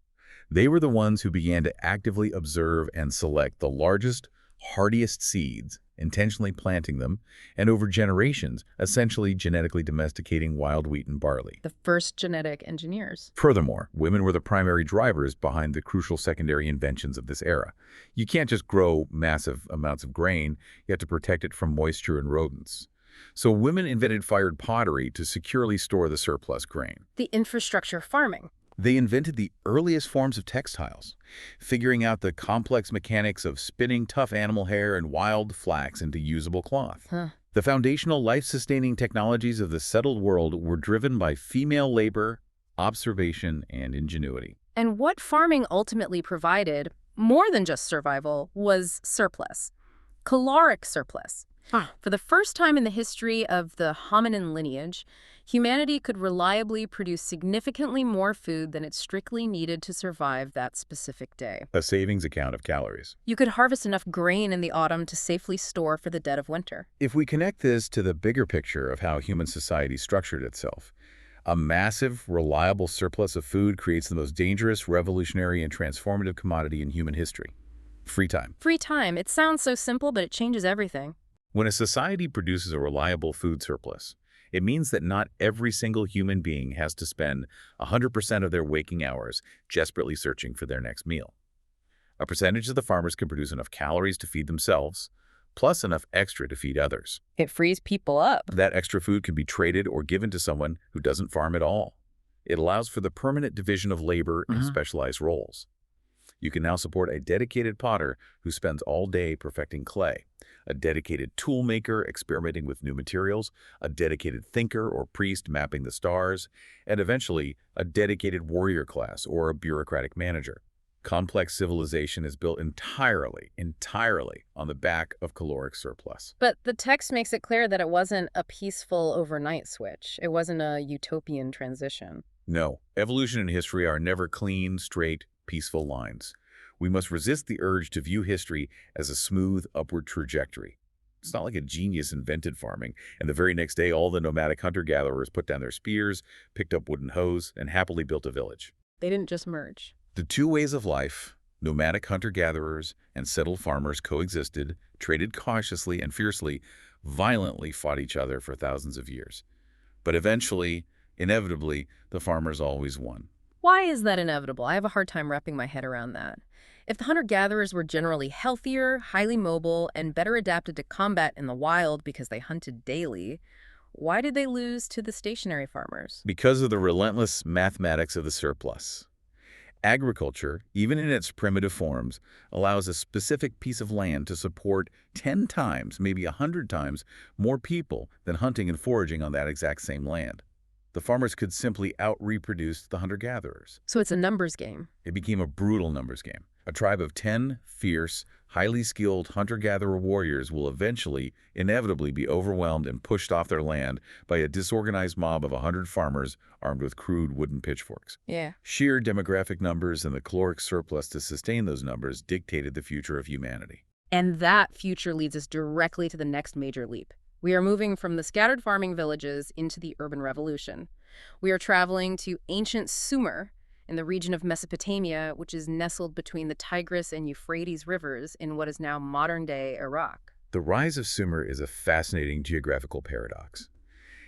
They were the ones who began to actively observe and select the largest, hardiest seeds, intentionally planting them, and over generations, essentially genetically domesticating wild wheat and barley. The first genetic engineers. Furthermore, women were the primary drivers behind the crucial secondary inventions of this era. You can't just grow massive amounts of grain, you have to protect it from moisture and rodents. So women invented fired pottery to securely store the surplus grain. The infrastructure farming. They invented the earliest forms of textiles, figuring out the complex mechanics of spinning tough animal hair and wild flax into usable cloth. The foundational life-sustaining technologies of the settled world were driven by female labor, observation, and ingenuity. And what farming ultimately provided, more than just survival, was surplus. Caloric surplus. For the first time in the history of the hominin lineage, humanity could reliably produce significantly more food than it strictly needed to survive that specific day. A savings account of calories. You could harvest enough grain in the autumn to safely store for the dead of winter. If we connect this to the bigger picture of how human society structured itself, a massive, reliable surplus of food creates the most dangerous, revolutionary, and transformative commodity in human history: free time. Free time. It sounds so simple, but it changes everything. When a society produces a reliable food surplus, it means that not every single human being has to spend 100% of their waking hours desperately searching for their next meal. A percentage of the farmers can produce enough calories to feed themselves, plus enough extra to feed others. It frees people up. That extra food can be traded or given to someone who doesn't farm at all. It allows for the permanent division of labor in specialized roles. You can now support a dedicated potter who spends all day perfecting clay, a dedicated tool maker experimenting with new materials, a dedicated thinker or priest mapping the stars, and eventually a dedicated warrior class or a bureaucratic manager. Complex civilization is built entirely on the back of caloric surplus. But the text makes it clear that it wasn't a peaceful overnight switch. It wasn't a utopian transition. No, evolution and history are never clean, straight, peaceful lines. We must resist the urge to view history as a smooth, upward trajectory. It's not like a genius invented farming, and the very next day all the nomadic hunter-gatherers put down their spears, picked up wooden hoes, and happily built a village. They didn't just merge. The two ways of life, nomadic hunter-gatherers and settled farmers, coexisted, traded cautiously and fiercely, violently fought each other for thousands of years. But eventually, inevitably, the farmers always won. Why is that inevitable? I have a hard time wrapping my head around that. If the hunter-gatherers were generally healthier, highly mobile, and better adapted to combat in the wild because they hunted daily, why did they lose to the stationary farmers? Because of the relentless mathematics of the surplus. Agriculture, even in its primitive forms, allows a specific piece of land to support 10 times, maybe 100 times, more people than hunting and foraging on that exact same land. The farmers could simply out-reproduce the hunter-gatherers. So it's a numbers game. It became a brutal numbers game. A tribe of 10 fierce, highly skilled hunter-gatherer warriors will eventually, inevitably be overwhelmed and pushed off their land by a disorganized mob of 100 farmers armed with crude wooden pitchforks. Yeah. Sheer demographic numbers and the caloric surplus to sustain those numbers dictated the future of humanity. And that future leads us directly to the next major leap. We are moving from the scattered farming villages into the urban revolution. We are traveling to ancient Sumer in the region of Mesopotamia, which is nestled between the Tigris and Euphrates rivers in what is now modern-day Iraq. The rise of Sumer is a fascinating geographical paradox.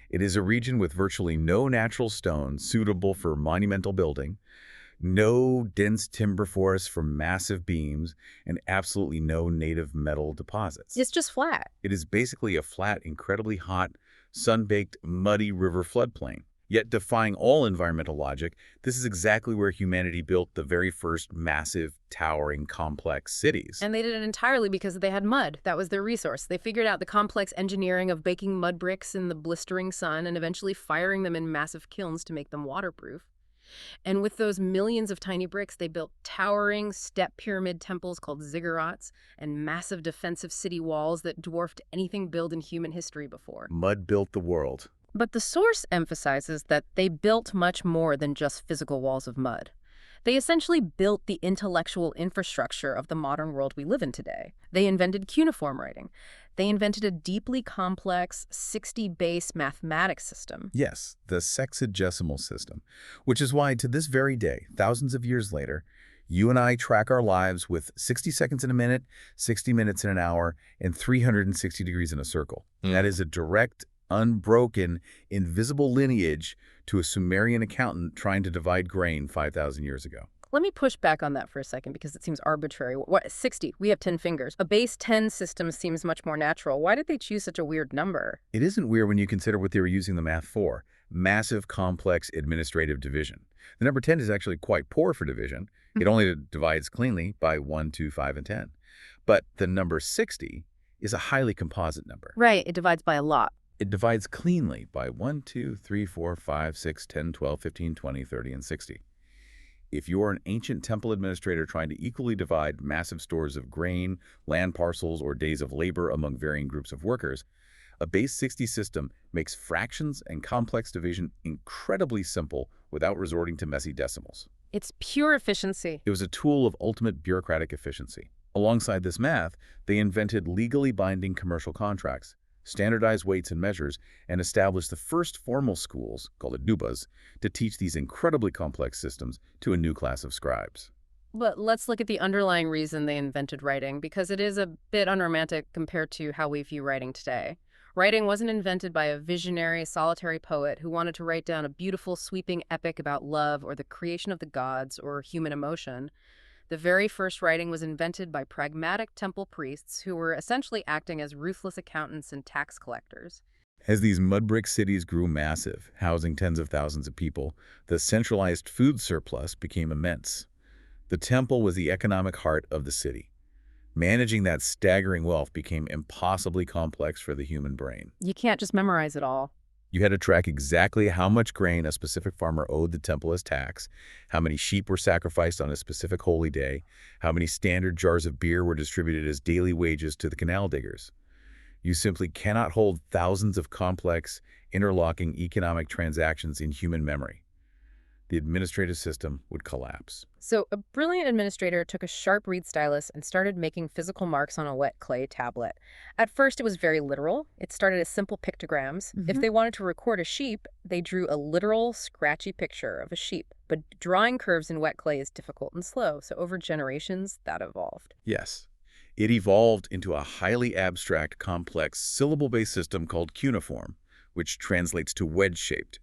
It is a region with virtually no natural stone suitable for monumental building, no dense timber forests for massive beams, and absolutely no native metal deposits. It's just flat. It is basically a flat, incredibly hot, sun-baked, muddy river floodplain. Yet defying all environmental logic, this is exactly where humanity built the very first massive, towering, complex cities. And they did it entirely because they had mud. That was their resource. They figured out the complex engineering of baking mud bricks in the blistering sun and eventually firing them in massive kilns to make them waterproof. And with those millions of tiny bricks, they built towering step pyramid temples called ziggurats and massive defensive city walls that dwarfed anything built in human history before. Mud built the world. But the source emphasizes that they built much more than just physical walls of mud. They essentially built the intellectual infrastructure of the modern world we live in today. They invented cuneiform writing. They invented a deeply complex 60-base mathematics system. Yes, the sexagesimal system, which is why to this very day, thousands of years later, you and I track our lives with 60 seconds in a minute, 60 minutes in an hour, and 360 degrees in a circle. That is a direct, unbroken, invisible lineage to a Sumerian accountant trying to divide grain 5,000 years ago. Let me push back on that for a second because it seems arbitrary. What, 60? We have 10 fingers. A base 10 system seems much more natural. Why did they choose such a weird number? It isn't weird when you consider what they were using the math for: massive, complex administrative division. The number 10 is actually quite poor for division. It only divides cleanly by 1, 2, 5, and 10. But the number 60 is a highly composite number. Right, it divides by a lot. It divides cleanly by 1, 2, 3, 4, 5, 6, 10, 12, 15, 20, 30, and 60. If you are an ancient temple administrator trying to equally divide massive stores of grain, land parcels, or days of labor among varying groups of workers, a base 60 system makes fractions and complex division incredibly simple without resorting to messy decimals. It's pure efficiency. It was a tool of ultimate bureaucratic efficiency. Alongside this math, they invented legally binding commercial contracts, standardized weights and measures, and established the first formal schools, called adubas, to teach these incredibly complex systems to a new class of scribes. But let's look at the underlying reason they invented writing, because it is a bit unromantic compared to how we view writing today. Writing wasn't invented by a visionary, solitary poet who wanted to write down a beautiful, sweeping epic about love or the creation of the gods or human emotion. The very first writing was invented by pragmatic temple priests who were essentially acting as ruthless accountants and tax collectors. As these mud brick cities grew massive, housing tens of thousands of people, the centralized food surplus became immense. The temple was the economic heart of the city. Managing that staggering wealth became impossibly complex for the human brain. You can't just memorize it all. You had to track exactly how much grain a specific farmer owed the temple as tax, how many sheep were sacrificed on a specific holy day, how many standard jars of beer were distributed as daily wages to the canal diggers. You simply cannot hold thousands of complex, interlocking economic transactions in human memory. The administrative system would collapse. So a brilliant administrator took a sharp reed stylus and started making physical marks on a wet clay tablet. At first, it was very literal. It started as simple pictograms. If they wanted to record a sheep, they drew a literal, scratchy picture of a sheep. But drawing curves in wet clay is difficult and slow, so over generations, that evolved. Yes. It evolved into a highly abstract, complex, syllable-based system called cuneiform, which translates to wedge-shaped.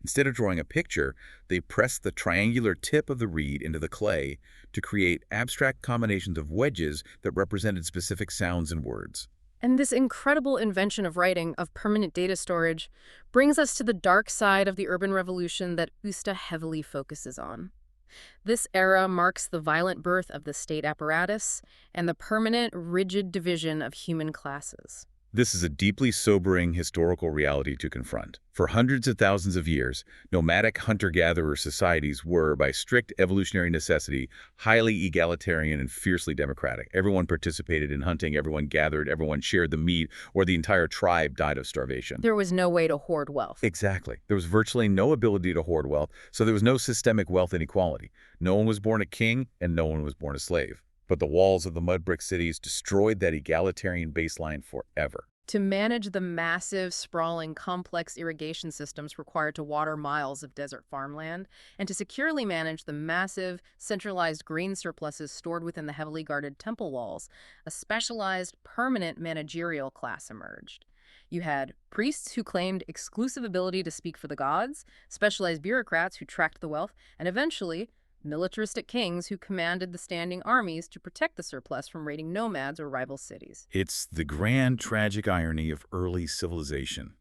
Instead of drawing a picture, they pressed the triangular tip of the reed into the clay to create abstract combinations of wedges that represented specific sounds and words. And this incredible invention of writing, of permanent data storage, brings us to the dark side of the urban revolution that Usta heavily focuses on. This era marks the violent birth of the state apparatus and the permanent, rigid division of human classes. This is a deeply sobering historical reality to confront. For hundreds of thousands of years, nomadic hunter-gatherer societies were, by strict evolutionary necessity, highly egalitarian and fiercely democratic. Everyone participated in hunting, everyone gathered, everyone shared the meat, or the entire tribe died of starvation. There was no way to hoard wealth. Exactly. There was virtually no ability to hoard wealth, so there was no systemic wealth inequality. No one was born a king, and no one was born a slave. But the walls of the mud brick cities destroyed that egalitarian baseline forever. To manage the massive, sprawling, complex irrigation systems required to water miles of desert farmland, and to securely manage the massive, centralized grain surpluses stored within the heavily guarded temple walls, a specialized, permanent managerial class emerged. You had priests who claimed exclusive ability to speak for the gods, specialized bureaucrats who tracked the wealth, and eventually, militaristic kings who commanded the standing armies to protect the surplus from raiding nomads or rival cities. It's the grand tragic irony of early civilization.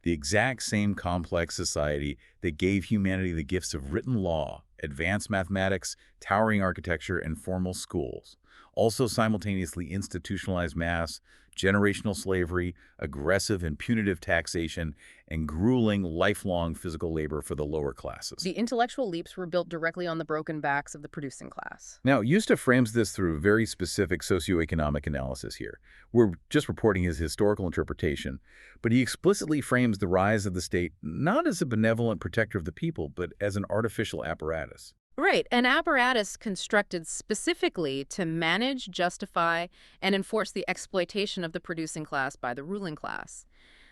The exact same complex society that gave humanity the gifts of written law, advanced mathematics, towering architecture, and formal schools, also simultaneously institutionalized mass, generational slavery, aggressive and punitive taxation, and grueling, lifelong physical labor for the lower classes. The intellectual leaps were built directly on the broken backs of the producing class. Now, Usta frames this through very specific socioeconomic analysis here. We're just reporting his historical interpretation, but he explicitly frames the rise of the state not as a benevolent protector of the people, but as an artificial apparatus. Right, an apparatus constructed specifically to manage, justify, and enforce the exploitation of the producing class by the ruling class.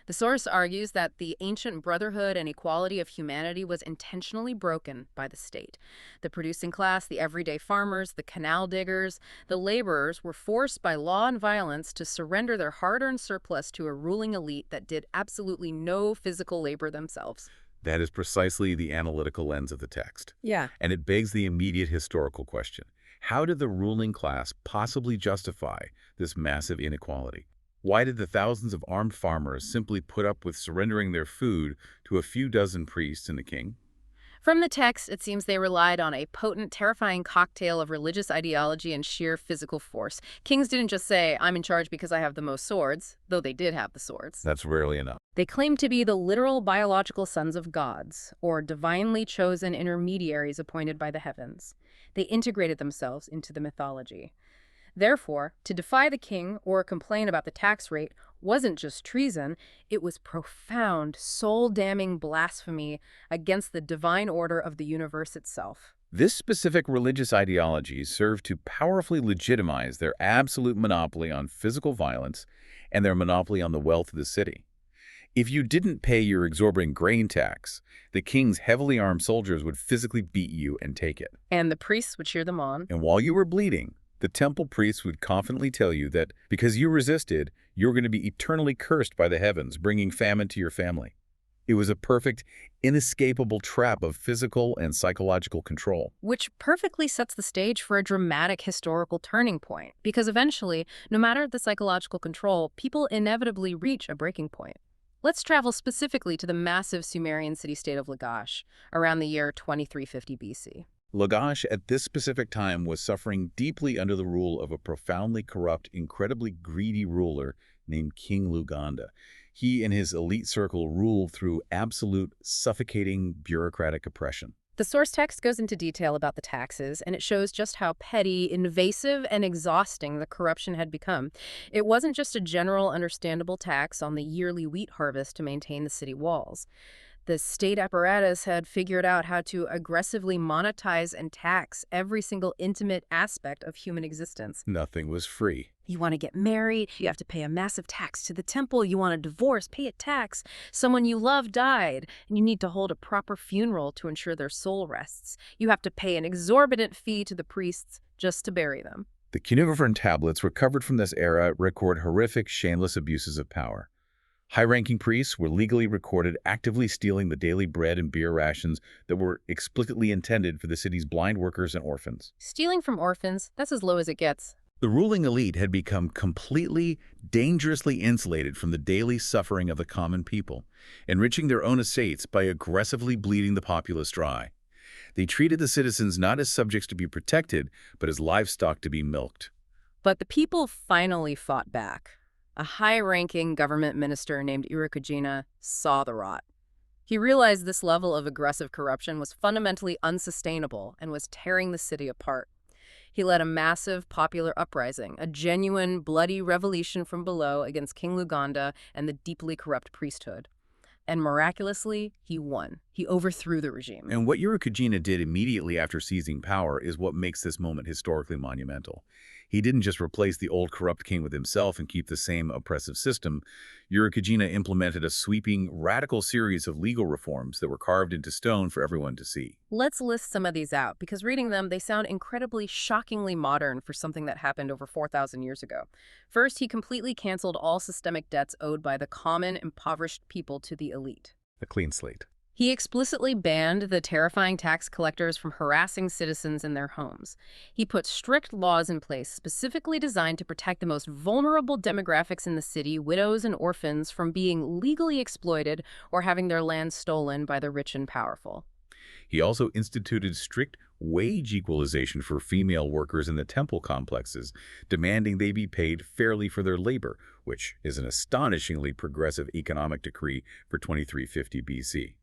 The source argues that the ancient brotherhood and equality of humanity was intentionally broken by the state. The producing class, the everyday farmers, the canal diggers, the laborers were forced by law and violence to surrender their hard-earned surplus to a ruling elite that did absolutely no physical labor themselves. That is precisely the analytical lens of the text. Yeah. And it begs the immediate historical question. How did the ruling class possibly justify this massive inequality? Why did the thousands of armed farmers simply put up with surrendering their food to a few dozen priests and a king? From the text, it seems they relied on a potent, terrifying cocktail of religious ideology and sheer physical force. Kings didn't just say, I'm in charge because I have the most swords, though they did have the swords. That's rarely enough. They claimed to be the literal biological sons of gods, or divinely chosen intermediaries appointed by the heavens. They integrated themselves into the mythology. Therefore, to defy the king or complain about the tax rate wasn't just treason, it was profound, soul-damning blasphemy against the divine order of the universe itself. This specific religious ideology served to powerfully legitimize their absolute monopoly on physical violence and their monopoly on the wealth of the city. If you didn't pay your exorbitant grain tax, the king's heavily armed soldiers would physically beat you and take it. And the priests would cheer them on. And while you were bleeding, the temple priests would confidently tell you that because you resisted, you were going to be eternally cursed by the heavens, bringing famine to your family. It was a perfect, inescapable trap of physical and psychological control. Which perfectly sets the stage for a dramatic historical turning point, because eventually, no matter the psychological control, people inevitably reach a breaking point. Let's travel specifically to the massive Sumerian city-state of Lagash around the year 2350 BC. Lagash at this specific time was suffering deeply under the rule of a profoundly corrupt, incredibly greedy ruler named King Luganda. He and his elite circle ruled through absolute, suffocating bureaucratic oppression. The source text goes into detail about the taxes, and it shows just how petty, invasive, and exhausting the corruption had become. It wasn't just a general, understandable tax on the yearly wheat harvest to maintain the city walls. The state apparatus had figured out how to aggressively monetize and tax every single intimate aspect of human existence. Nothing was free. You want to get married, you have to pay a massive tax to the temple. You want a divorce, pay a tax. Someone you love died, and you need to hold a proper funeral to ensure their soul rests. You have to pay an exorbitant fee to the priests just to bury them. The cuneiform tablets recovered from this era record horrific, shameless abuses of power. High-ranking priests were legally recorded actively stealing the daily bread and beer rations that were explicitly intended for the city's blind workers and orphans. Stealing from orphans, that's as low as it gets. The ruling elite had become completely, dangerously insulated from the daily suffering of the common people, enriching their own estates by aggressively bleeding the populace dry. They treated the citizens not as subjects to be protected, but as livestock to be milked. But the people finally fought back. A high-ranking government minister named Irukagina saw the rot. He realized this level of aggressive corruption was fundamentally unsustainable and was tearing the city apart. He led a massive popular uprising, a genuine, bloody revolution from below against King Luganda and the deeply corrupt priesthood. And miraculously, he won. He overthrew the regime. And what Irukagina did immediately after seizing power is what makes this moment historically monumental. He didn't just replace the old corrupt king with himself and keep the same oppressive system. Irukagina implemented a sweeping, radical series of legal reforms that were carved into stone for everyone to see. Let's list some of these out, because reading them, they sound incredibly, shockingly modern for something that happened over 4,000 years ago. First, he completely canceled all systemic debts owed by the common, impoverished people to the elite. A clean slate. He explicitly banned the terrifying tax collectors from harassing citizens in their homes. He put strict laws in place specifically designed to protect the most vulnerable demographics in the city, widows and orphans, from being legally exploited or having their land stolen by the rich and powerful. He also instituted strict wage equalization for female workers in the temple complexes, demanding they be paid fairly for their labor, which is an astonishingly progressive economic decree for 2350 BC.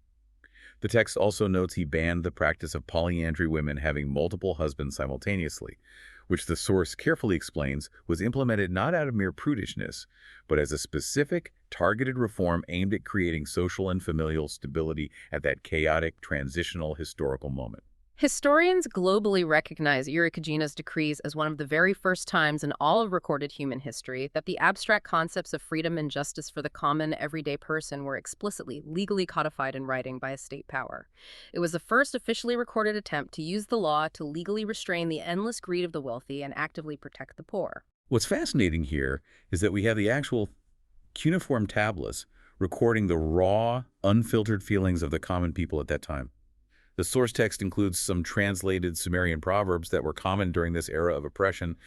The text also notes he banned the practice of polyandry, women having multiple husbands simultaneously, which the source carefully explains was implemented not out of mere prudishness, but as a specific, targeted reform aimed at creating social and familial stability at that chaotic, transitional historical moment. Historians globally recognize Eurycogena's decrees as one of the very first times in all of recorded human history that the abstract concepts of freedom and justice for the common, everyday person were explicitly, legally codified in writing by a state power. It was the first officially recorded attempt to use the law to legally restrain the endless greed of the wealthy and actively protect the poor. What's fascinating here is that we have the actual cuneiform tablets recording the raw, unfiltered feelings of the common people at that time. The source text includes some translated Sumerian proverbs that were common during this era of oppression,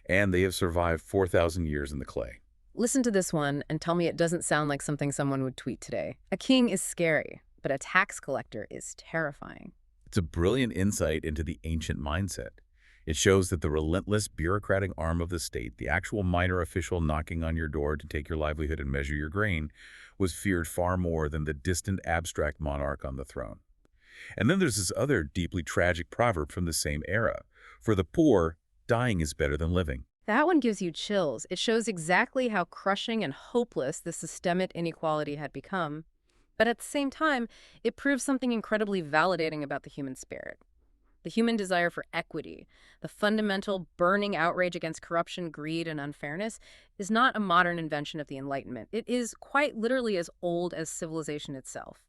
and they have survived 4,000 years in the clay. Listen to this one and tell me it doesn't sound like something someone would tweet today. A king is scary, but a tax collector is terrifying. It's a brilliant insight into the ancient mindset. It shows that the relentless bureaucratic arm of the state, the actual minor official knocking on your door to take your livelihood and measure your grain, was feared far more than the distant abstract monarch on the throne. And then there's this other deeply tragic proverb from the same era. For the poor, dying is better than living. That one gives you chills. It shows exactly how crushing and hopeless the systemic inequality had become. But at the same time, it proves something incredibly validating about the human spirit. The human desire for equity, the fundamental burning outrage against corruption, greed, and unfairness, is not a modern invention of the Enlightenment. It is quite literally as old as civilization itself.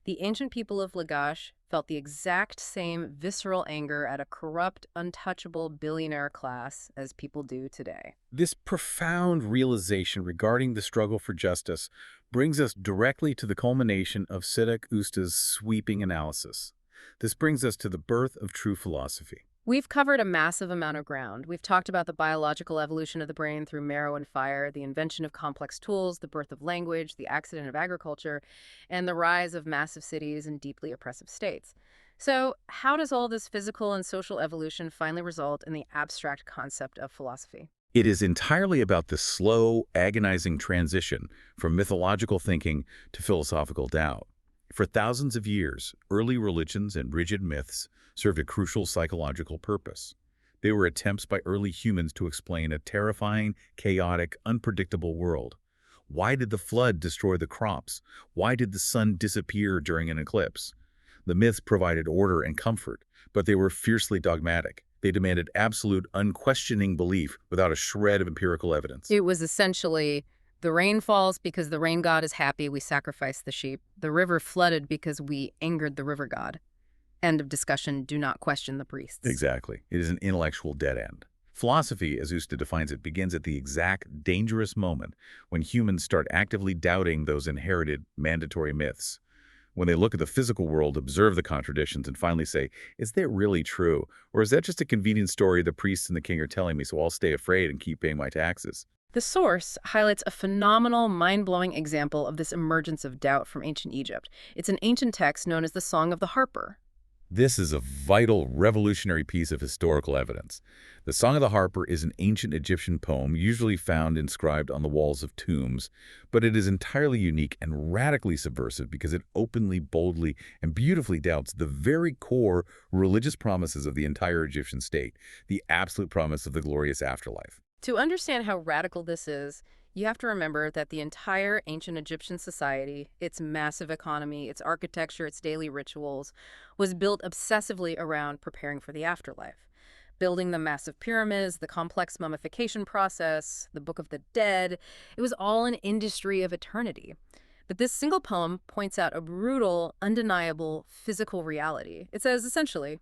The ancient people of Lagash felt the exact same visceral anger at a corrupt, untouchable billionaire class as people do today. This profound realization regarding the struggle for justice brings us directly to the culmination of Sadık Usta's sweeping analysis. This brings us to the birth of true philosophy. We've covered a massive amount of ground. We've talked about the biological evolution of the brain through marrow and fire, the invention of complex tools, the birth of language, the accident of agriculture, and the rise of massive cities and deeply oppressive states. So, how does all this physical and social evolution finally result in the abstract concept of philosophy? It is entirely about the slow, agonizing transition from mythological thinking to philosophical doubt. For thousands of years, early religions and rigid myths served a crucial psychological purpose. They were attempts by early humans to explain a terrifying, chaotic, unpredictable world. Why did the flood destroy the crops? Why did the sun disappear during an eclipse? The myths provided order and comfort, but they were fiercely dogmatic. They demanded absolute, unquestioning belief without a shred of empirical evidence. It was essentially, the rain falls because the rain god is happy, we sacrifice the sheep. The river flooded because we angered the river god. End of discussion, do not question the priests. Exactly. It is an intellectual dead end. Philosophy, as Usta defines it, begins at the exact dangerous moment when humans start actively doubting those inherited, mandatory myths. When they look at the physical world, observe the contradictions, and finally say, is that really true? Or is that just a convenient story the priests and the king are telling me, so I'll stay afraid and keep paying my taxes? The source highlights a phenomenal, mind-blowing example of this emergence of doubt from ancient Egypt. It's an ancient text known as the Song of the Harper. This is a vital, revolutionary piece of historical evidence. The Song of the Harper is an ancient Egyptian poem usually found inscribed on the walls of tombs, but it is entirely unique and radically subversive because it openly, boldly, and beautifully doubts the very core religious promises of the entire Egyptian state, the absolute promise of the glorious afterlife. To understand how radical this is, you have to remember that the entire ancient Egyptian society, its massive economy, its architecture, its daily rituals, was built obsessively around preparing for the afterlife. Building the massive pyramids, the complex mummification process, the Book of the Dead, it was all an industry of eternity. But this single poem points out a brutal, undeniable physical reality. It says, essentially,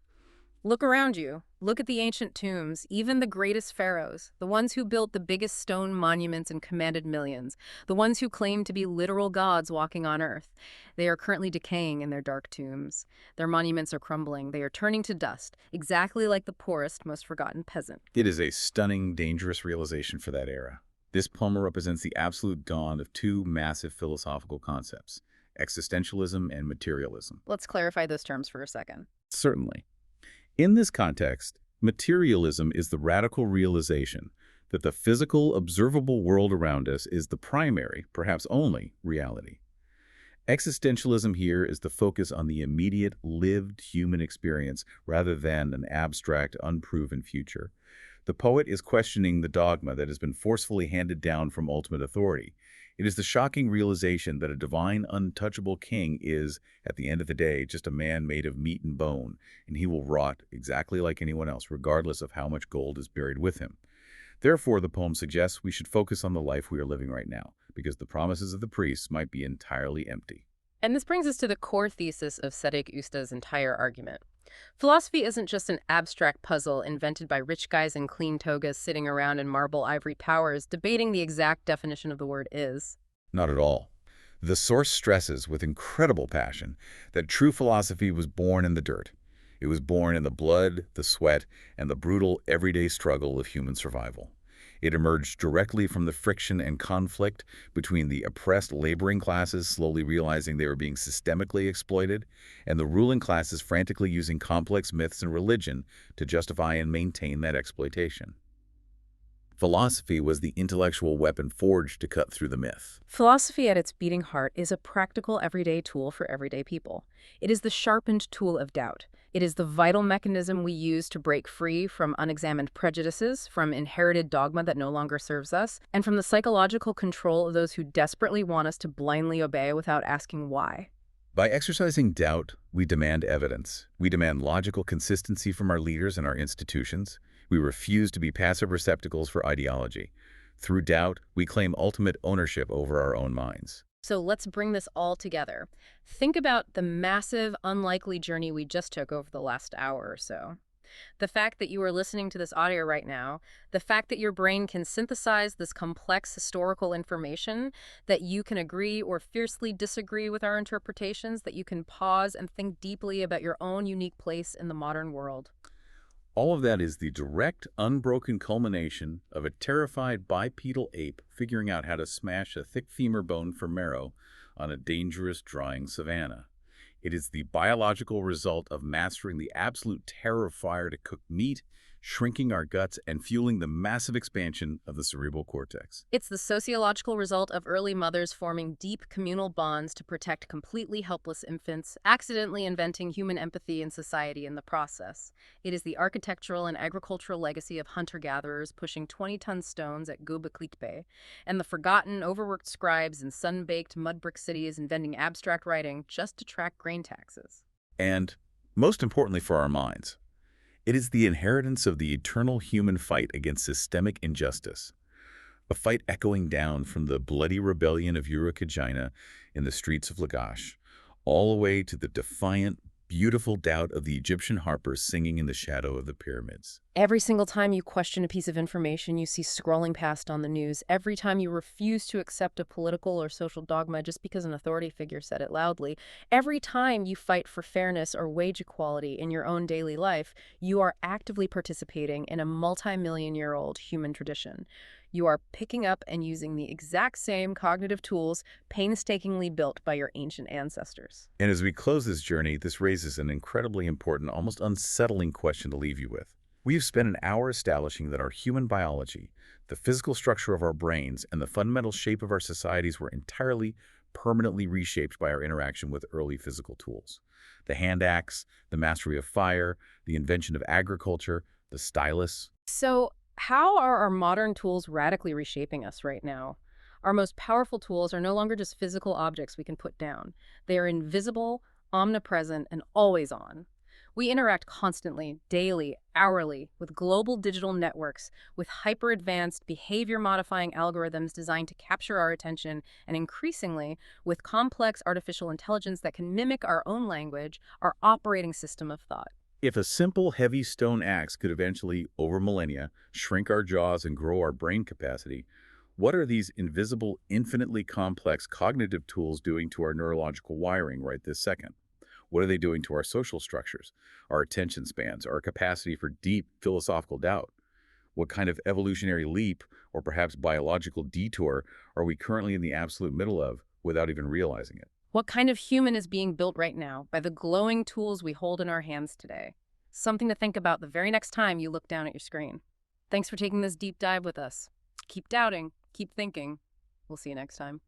look around you. Look at the ancient tombs, even the greatest pharaohs, the ones who built the biggest stone monuments and commanded millions, the ones who claimed to be literal gods walking on earth. They are currently decaying in their dark tombs. Their monuments are crumbling. They are turning to dust, exactly like the poorest, most forgotten peasant. It is a stunning, dangerous realization for that era. This poem represents the absolute dawn of two massive philosophical concepts, existentialism and materialism. Let's clarify those terms for a second. Certainly. In this context, materialism is the radical realization that the physical, observable world around us is the primary, perhaps only, reality. Existentialism here is the focus on the immediate, lived human experience rather than an abstract, unproven future. The poet is questioning the dogma that has been forcefully handed down from ultimate authority. It is the shocking realization that a divine, untouchable king is, at the end of the day, just a man made of meat and bone, and he will rot exactly like anyone else, regardless of how much gold is buried with him. Therefore, the poem suggests we should focus on the life we are living right now, because the promises of the priests might be entirely empty. And this brings us to the core thesis of Sadık Usta's entire argument. Philosophy isn't just an abstract puzzle invented by rich guys in clean togas sitting around in marble ivory towers debating the exact definition of the word is. Not at all. The source stresses with incredible passion that true philosophy was born in the dirt. It was born in the blood, the sweat, and the brutal everyday struggle of human survival. It emerged directly from the friction and conflict between the oppressed laboring classes slowly realizing they were being systemically exploited, and the ruling classes frantically using complex myths and religion to justify and maintain that exploitation. Philosophy was the intellectual weapon forged to cut through the myth. Philosophy at its beating heart is a practical everyday tool for everyday people. It is the sharpened tool of doubt. It is the vital mechanism we use to break free from unexamined prejudices, from inherited dogma that no longer serves us, and from the psychological control of those who desperately want us to blindly obey without asking why. By exercising doubt, we demand evidence. We demand logical consistency from our leaders and our institutions. We refuse to be passive receptacles for ideology. Through doubt, we claim ultimate ownership over our own minds. So let's bring this all together. Think about the massive, unlikely journey we just took over the last hour or so. The fact that you are listening to this audio right now, the fact that your brain can synthesize this complex historical information, that you can agree or fiercely disagree with our interpretations, that you can pause and think deeply about your own unique place in the modern world. All of that is the direct, unbroken culmination of a terrified bipedal ape figuring out how to smash a thick femur bone for marrow on a dangerous, drying savanna. It is the biological result of mastering the absolute terror of fire to cook meat, shrinking our guts, and fueling the massive expansion of the cerebral cortex. It's the sociological result of early mothers forming deep communal bonds to protect completely helpless infants, accidentally inventing human empathy in society in the process. It is the architectural and agricultural legacy of hunter-gatherers pushing 20-ton stones at Göbekli Tepe, and the forgotten, overworked scribes in sun-baked mud-brick cities inventing abstract writing just to track grain taxes. And, most importantly for our minds, it is the inheritance of the eternal human fight against systemic injustice, a fight echoing down from the bloody rebellion of Urukagina in the streets of Lagash, all the way to the defiant, beautiful doubt of the Egyptian harpers singing in the shadow of the pyramids. Every single time you question a piece of information you see scrolling past on the news, every time you refuse to accept a political or social dogma just because an authority figure said it loudly, every time you fight for fairness or wage equality in your own daily life, you are actively participating in a multi-million-year-old human tradition. You are picking up and using the exact same cognitive tools painstakingly built by your ancient ancestors. And as we close this journey, this raises an incredibly important, almost unsettling question to leave you with. We've spent an hour establishing that our human biology, the physical structure of our brains, and the fundamental shape of our societies were entirely, permanently reshaped by our interaction with early physical tools. The hand axe, the mastery of fire, the invention of agriculture, the stylus. So, how are our modern tools radically reshaping us right now? Our most powerful tools are no longer just physical objects we can put down. They are invisible, omnipresent, and always on. We interact constantly, daily, hourly, with global digital networks, with hyper-advanced, behavior-modifying algorithms designed to capture our attention, and increasingly, with complex artificial intelligence that can mimic our own language, our operating system of thought. If a simple, heavy stone axe could eventually, over millennia, shrink our jaws and grow our brain capacity, what are these invisible, infinitely complex cognitive tools doing to our neurological wiring right this second? What are they doing to our social structures, our attention spans, our capacity for deep philosophical doubt? What kind of evolutionary leap, or perhaps biological detour, are we currently in the absolute middle of without even realizing it? What kind of human is being built right now by the glowing tools we hold in our hands today? Something to think about the very next time you look down at your screen. Thanks for taking this deep dive with us. Keep doubting, keep thinking. We'll see you next time.